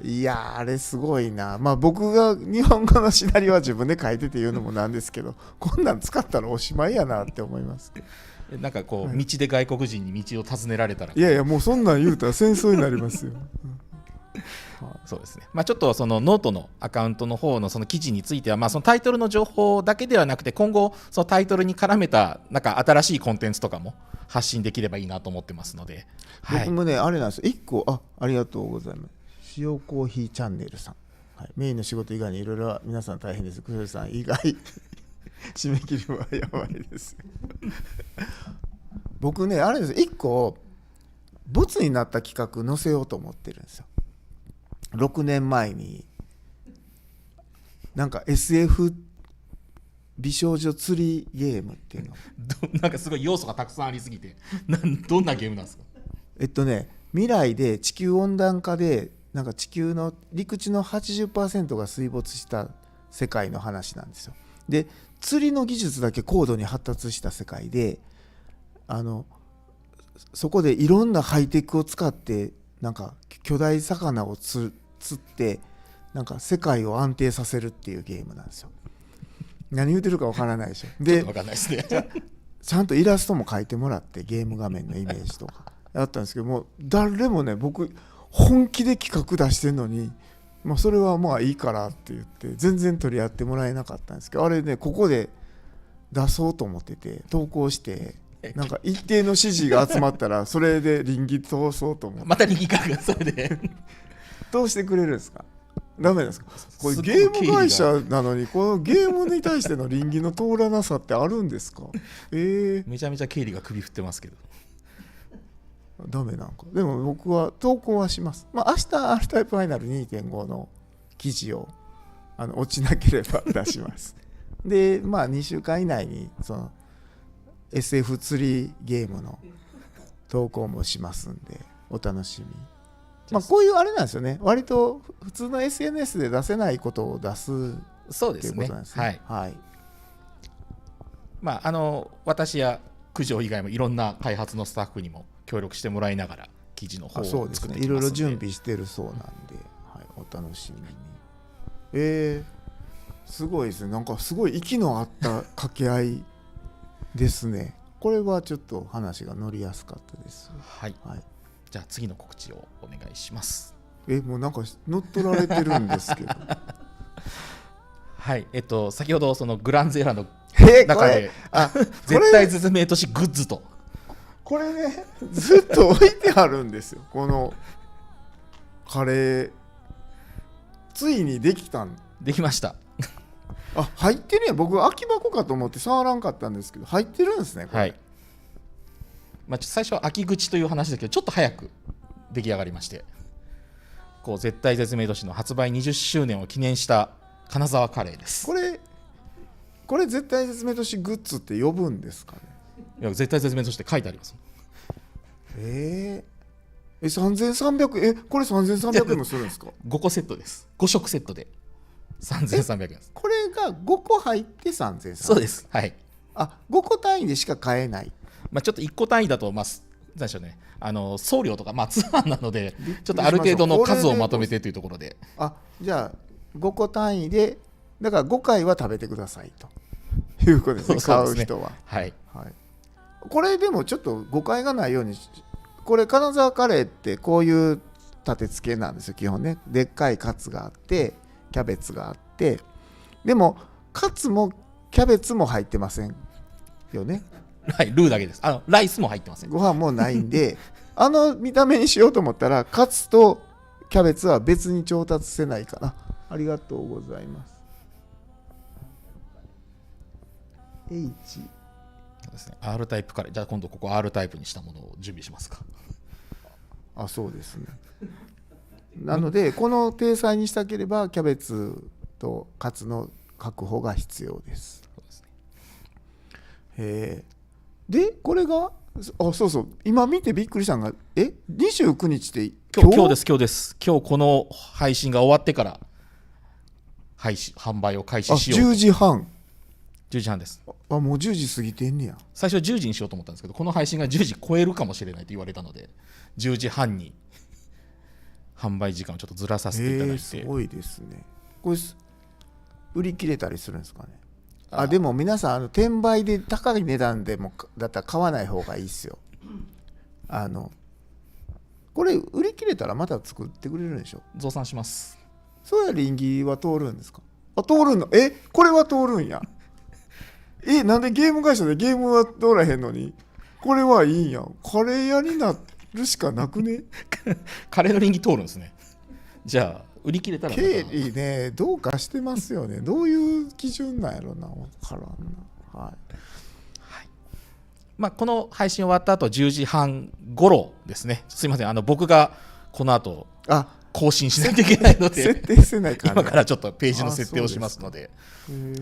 いやあれすごいな。まあ僕が日本語のシナリオは自分で書いてて言うのもなんですけど、こんなん使ったらおしまいやなって思います。なんかこう、道で外国人に道を尋ねられたら、いやもうそんなん言うたら戦争になりますよそうですね。まあ、ちょっとそのノートのアカウントの方のその記事については、まあそのタイトルの情報だけではなくて、今後そのタイトルに絡めたなんか新しいコンテンツとかも発信できればいいなと思ってますので、僕もね、あれなんですよ。1個ありがとうございます。塩コーヒーチャンネルさん、メインの仕事以外にいろいろ皆さん大変です。クソさん以外締め切りはやばいです僕ねあれです1個ボツになった企画載せようと思ってるんですよ。6年前になんか SF 美少女釣りゲームっていうのなんかすごい要素がたくさんありすぎてどんなゲームなんですか？未来で地球温暖化でなんか地球の陸地の 80% が水没した世界の話なんですよ。で釣りの技術だけ高度に発達した世界でそこでいろんなハイテクを使ってなんか巨大魚を釣ってなんか世界を安定させるっていうゲームなんですよ。何言ってるかわからないでしょ。でわかんないですねちゃんとイラストも描いてもらってゲーム画面のイメージとかやったんですけども誰もね僕本気で企画出してんのに、それはまあいいからって言って全然取り合ってもらえなかったんですけどあれねここで出そうと思ってて投稿してなんか一定の支持が集まったらそれで倫理通そうと思ってまた倫理学がそれで通してくれるんですか？ダメですか？これゲーム会社なのにこのゲームに対しての倫理の通らなさってあるんですか？めちゃめちゃ経理が首振ってますけどダメなんか。でも僕は投稿はします。明日 R タイプファイナル 2.5 の記事を落ちなければ出しますで2週間以内にその SF 釣りゲームの投稿もしますんでお楽しみ。こういうあれなんですよね。割と普通の SNS で出せないことを出すっていうことなんですね。はい。私や九条以外もいろんな開発のスタッフにも協力してもらいながら記事の方を作ってきますので、いろいろ準備してるそうなんで、はい、お楽しみに。すごいですね。なんかすごい息の合った掛け合いですね。これはちょっと話が乗りやすかったです。はい。じゃあ次の告知をお願いします。もうなんか乗っ取られてるんですけどはい、先ほどそのグランゼラの中で絶対絶命都市グッズとこれねずっと置いてあるんですよ。このカレーついにできました入ってるやん。僕空き箱かと思って触らんかったんですけど入ってるんですねこれ。はい。最初は秋口という話だけどちょっと早く出来上がりまして、こう絶対絶命都市の発売20周年を記念した金沢カレーです。これ絶対絶命都市グッズって呼ぶんですかね？いや絶対絶命都市って書いてあります。3300円。これ3300円もするんですか？5個セットです。5食セットで3300円です。これが5個入って3300円。そうです。はい。5個単位でしか買えない。ちょっと1個単位だと何でしょうね、送料とか通販なのでちょっとある程度の数をまとめてというところで、じゃあ5個単位でだから5回は食べてくださいということですね。買う人は。はい。これでもちょっと誤解がないように、これ金沢カレーってこういう立て付けなんですよ基本ね。でっかいカツがあってキャベツがあって、でもカツもキャベツも入ってませんよね。はい、ルーだけです。ライスも入ってません。ご飯もないんで見た目にしようと思ったらカツとキャベツは別に調達せないかな。ありがとうございます。 H そうですね、R タイプカレー。じゃあ今度ここ R タイプにしたものを準備しますか。そうですね。なのでこの体裁にしたければキャベツとカツの確保が必要です。そうですね。でこれがそう今見てびっくりしたのが29日って今日です。今日この配信が終わってから販売を開始しようと。10時半です。もう10時過ぎてんねや。最初は10時にしようと思ったんですけど、この配信が10時超えるかもしれないと言われたので10時半に販売時間をちょっとずらさせていただいて。すごいですね。これ売り切れたりするんですかね？でも皆さん転売で高い値段でもだったら買わない方がいいですよ。これ売り切れたらまた作ってくれるんでしょ？増産します。そうや倫理は通るんですか？通るの？これは通るんや。なんでゲーム会社でゲームは通らへんのにこれはいいんや。カレー屋になるしかなくね？カレーの倫理通るんですね。じゃあ売り切れたらまた経理ねどうかしてますよね。どういう基準なんやろな、分からんな。はい。まあ、この配信終わった後10時半頃ですね。すいません、僕がこの後あ、更新しないといけないの設で定せないか今からちょっとページの設定をしますので、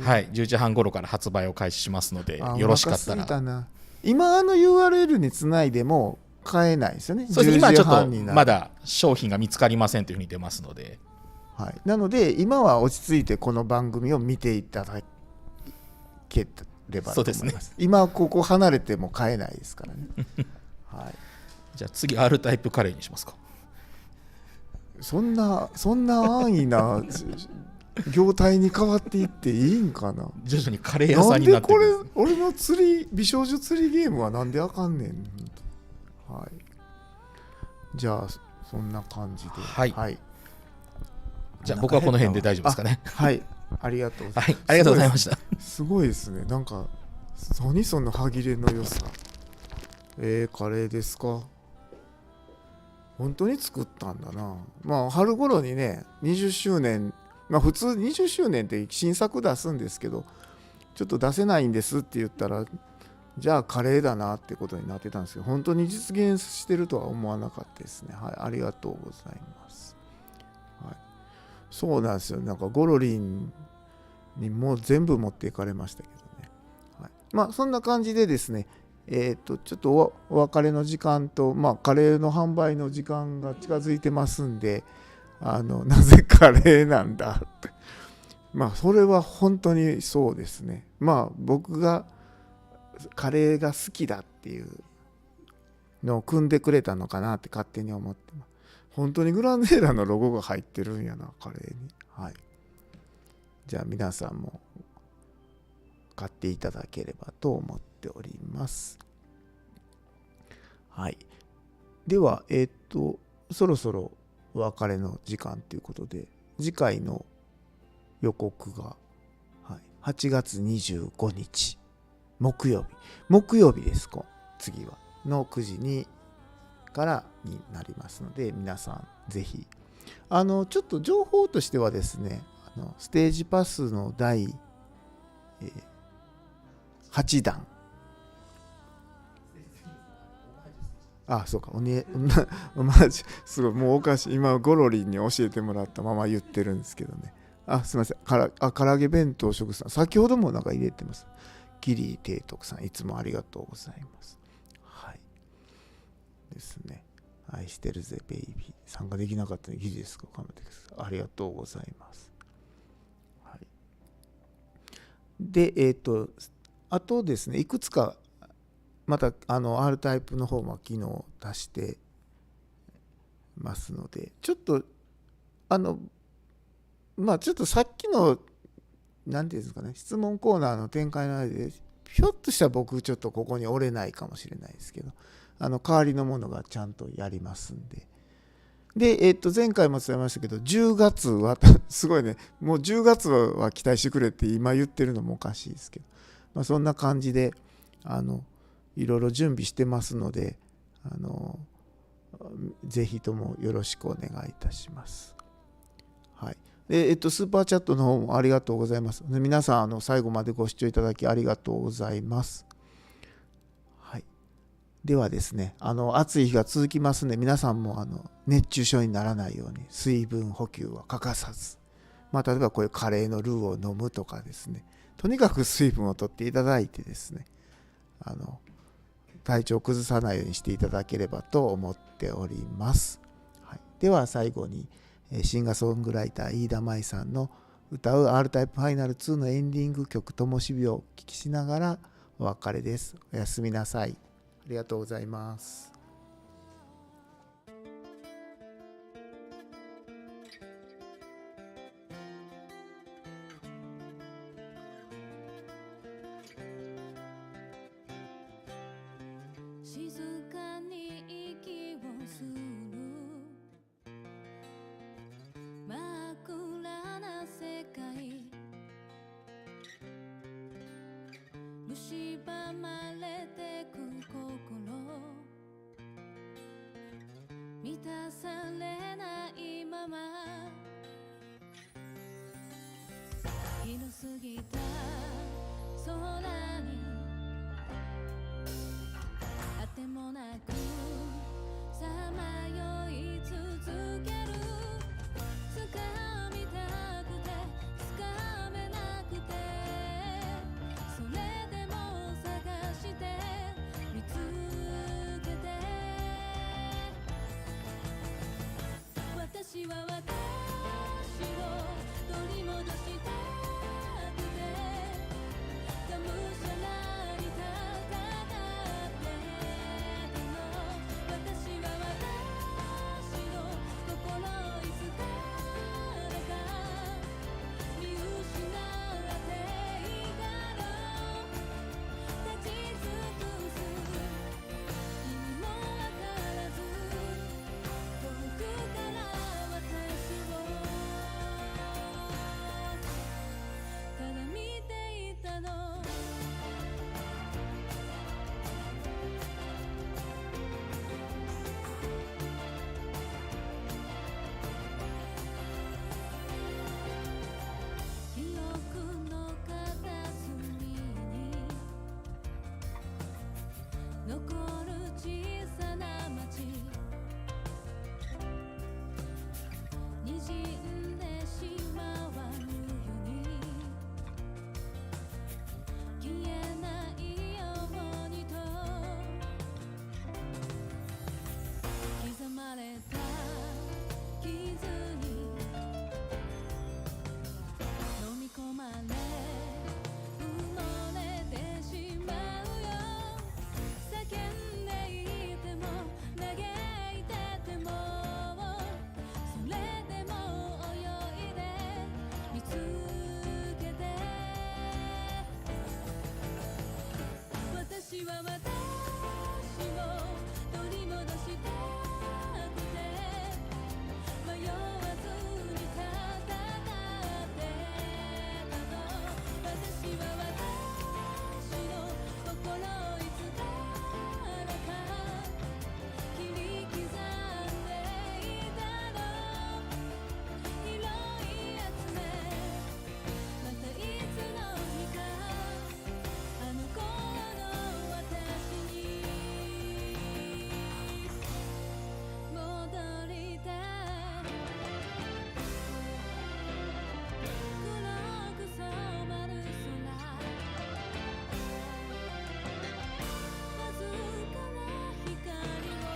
ははい、10時半頃から発売を開始しますので、よろしかったら。今URL につないでも買えないですよね。そうです。今ちょっとにまだ商品が見つかりませんというふうに出ますので、はい、なので今は落ち着いてこの番組を見ていただければと思います。そうですね。今ここ離れても買えないですからね。はい。じゃあ次 R タイプカレーにしますか。そんな安易な業態に変わっていっていいんかな。徐々にカレー屋さんになってくる。なんでこれ俺の美少女釣りゲームはなんであかんねん。はい。じゃあそんな感じで、はい、はい、じゃあ僕はこの辺で大丈夫ですかね。はい、ありがとうございます。はい、ありがとうございました。すごいですね。なんか何その歯切れの良さ。カレーですか。本当に作ったんだな。まあ春頃にね20周年、まあ普通20周年って新作出すんですけど、ちょっと出せないんですって言ったら、じゃあカレーだなってことになってたんですけど、本当に実現してるとは思わなかったですね。はい、ありがとうございます。はい、そうなんですよ。なんかゴロリンにもう全部持っていかれましたけどね。はい、まあそんな感じでですね、ちょっとお別れの時間と、まあカレーの販売の時間が近づいてますんで、なぜカレーなんだって。まあそれは本当にそうですね。まあ僕がカレーが好きだっていうのを組んでくれたのかなって勝手に思ってます。本当にグランデーラのロゴが入ってるんやな、カレーに。はい。じゃあ皆さんも買っていただければと思っております。はい。では、そろそろお別れの時間ということで、次回の予告が、はい、8月25日。木曜日です。次はの9時にからになりますので、皆さんぜひちょっと情報としてはですね、ステージパスの第、8弾、そうか、オマージュ、すごいもうおかしい、今ゴロリンに教えてもらったまま言ってるんですけどね。すいません、唐揚げ弁当食さん、先ほどもなんか入れてます。ギリー提督さん、いつもありがとうございます。はい。ですね。愛してるぜ、ベイビー。参加できなかったので、ギリですか、ありがとうございます。はい。で、あとですね、いくつか、また、R タイプの方も機能を足してますので、ちょっと、まあ、ちょっとさっきの、なんていうんですかね、質問コーナーの展開の間で、ひょっとしたら僕ちょっとここに折れないかもしれないですけど、代わりのものがちゃんとやりますんで。で、前回も伝えましたけど、10月は、すごいね、もう10月は期待してくれって今言ってるのもおかしいですけど、まあ、そんな感じで、いろいろ準備してますので、ぜひともよろしくお願いいたします。はい。で、スーパーチャットの方もありがとうございます。で、皆さん、最後までご視聴いただきありがとうございます。はい。ではですね、暑い日が続きますので、皆さんも、熱中症にならないように、水分補給は欠かさず、まあ、例えばこういうカレーのルーを飲むとかですね、とにかく水分をとっていただいてですね、体調を崩さないようにしていただければと思っております。はい。では最後に、シンガーソングライター飯田舞さんの歌う R タイプファイナル2のエンディング曲ともしびをお聴きしながらお別れです。おやすみなさい。ありがとうございます。静かに息をする真っ暗な世界蝕まれてく心満たされないまま広すぎた空にあてもなくさまよい続ける掴みたくて掴めなくてそれでも探して見つけて私は私を取り戻したくてがむしゃらに戦ってたの私は私の心いつからか見失っていたの立ち尽くす意味もわからず遠くから私をただ見ていたの記憶の片隅に残る小さな街滲んでしまわぬように消えないようにと刻まれた傷に飲み込まれ埋もれてしまうよ叫んでいても嘆いててもそれでも泳いで見つけて私は私を取り戻したくて迷わずに戦ってたの私は私の心いつからか切り刻んでいたの拾い集めまたいつの日かあの頃の私に戻りたい黒く染まる空わずかな光を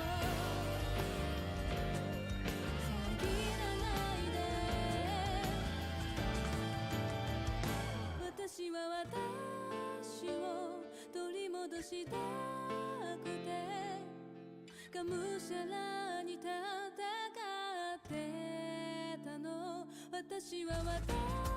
遮らないで私は私を取り戻したくてがむしゃらに戦ってたの私は私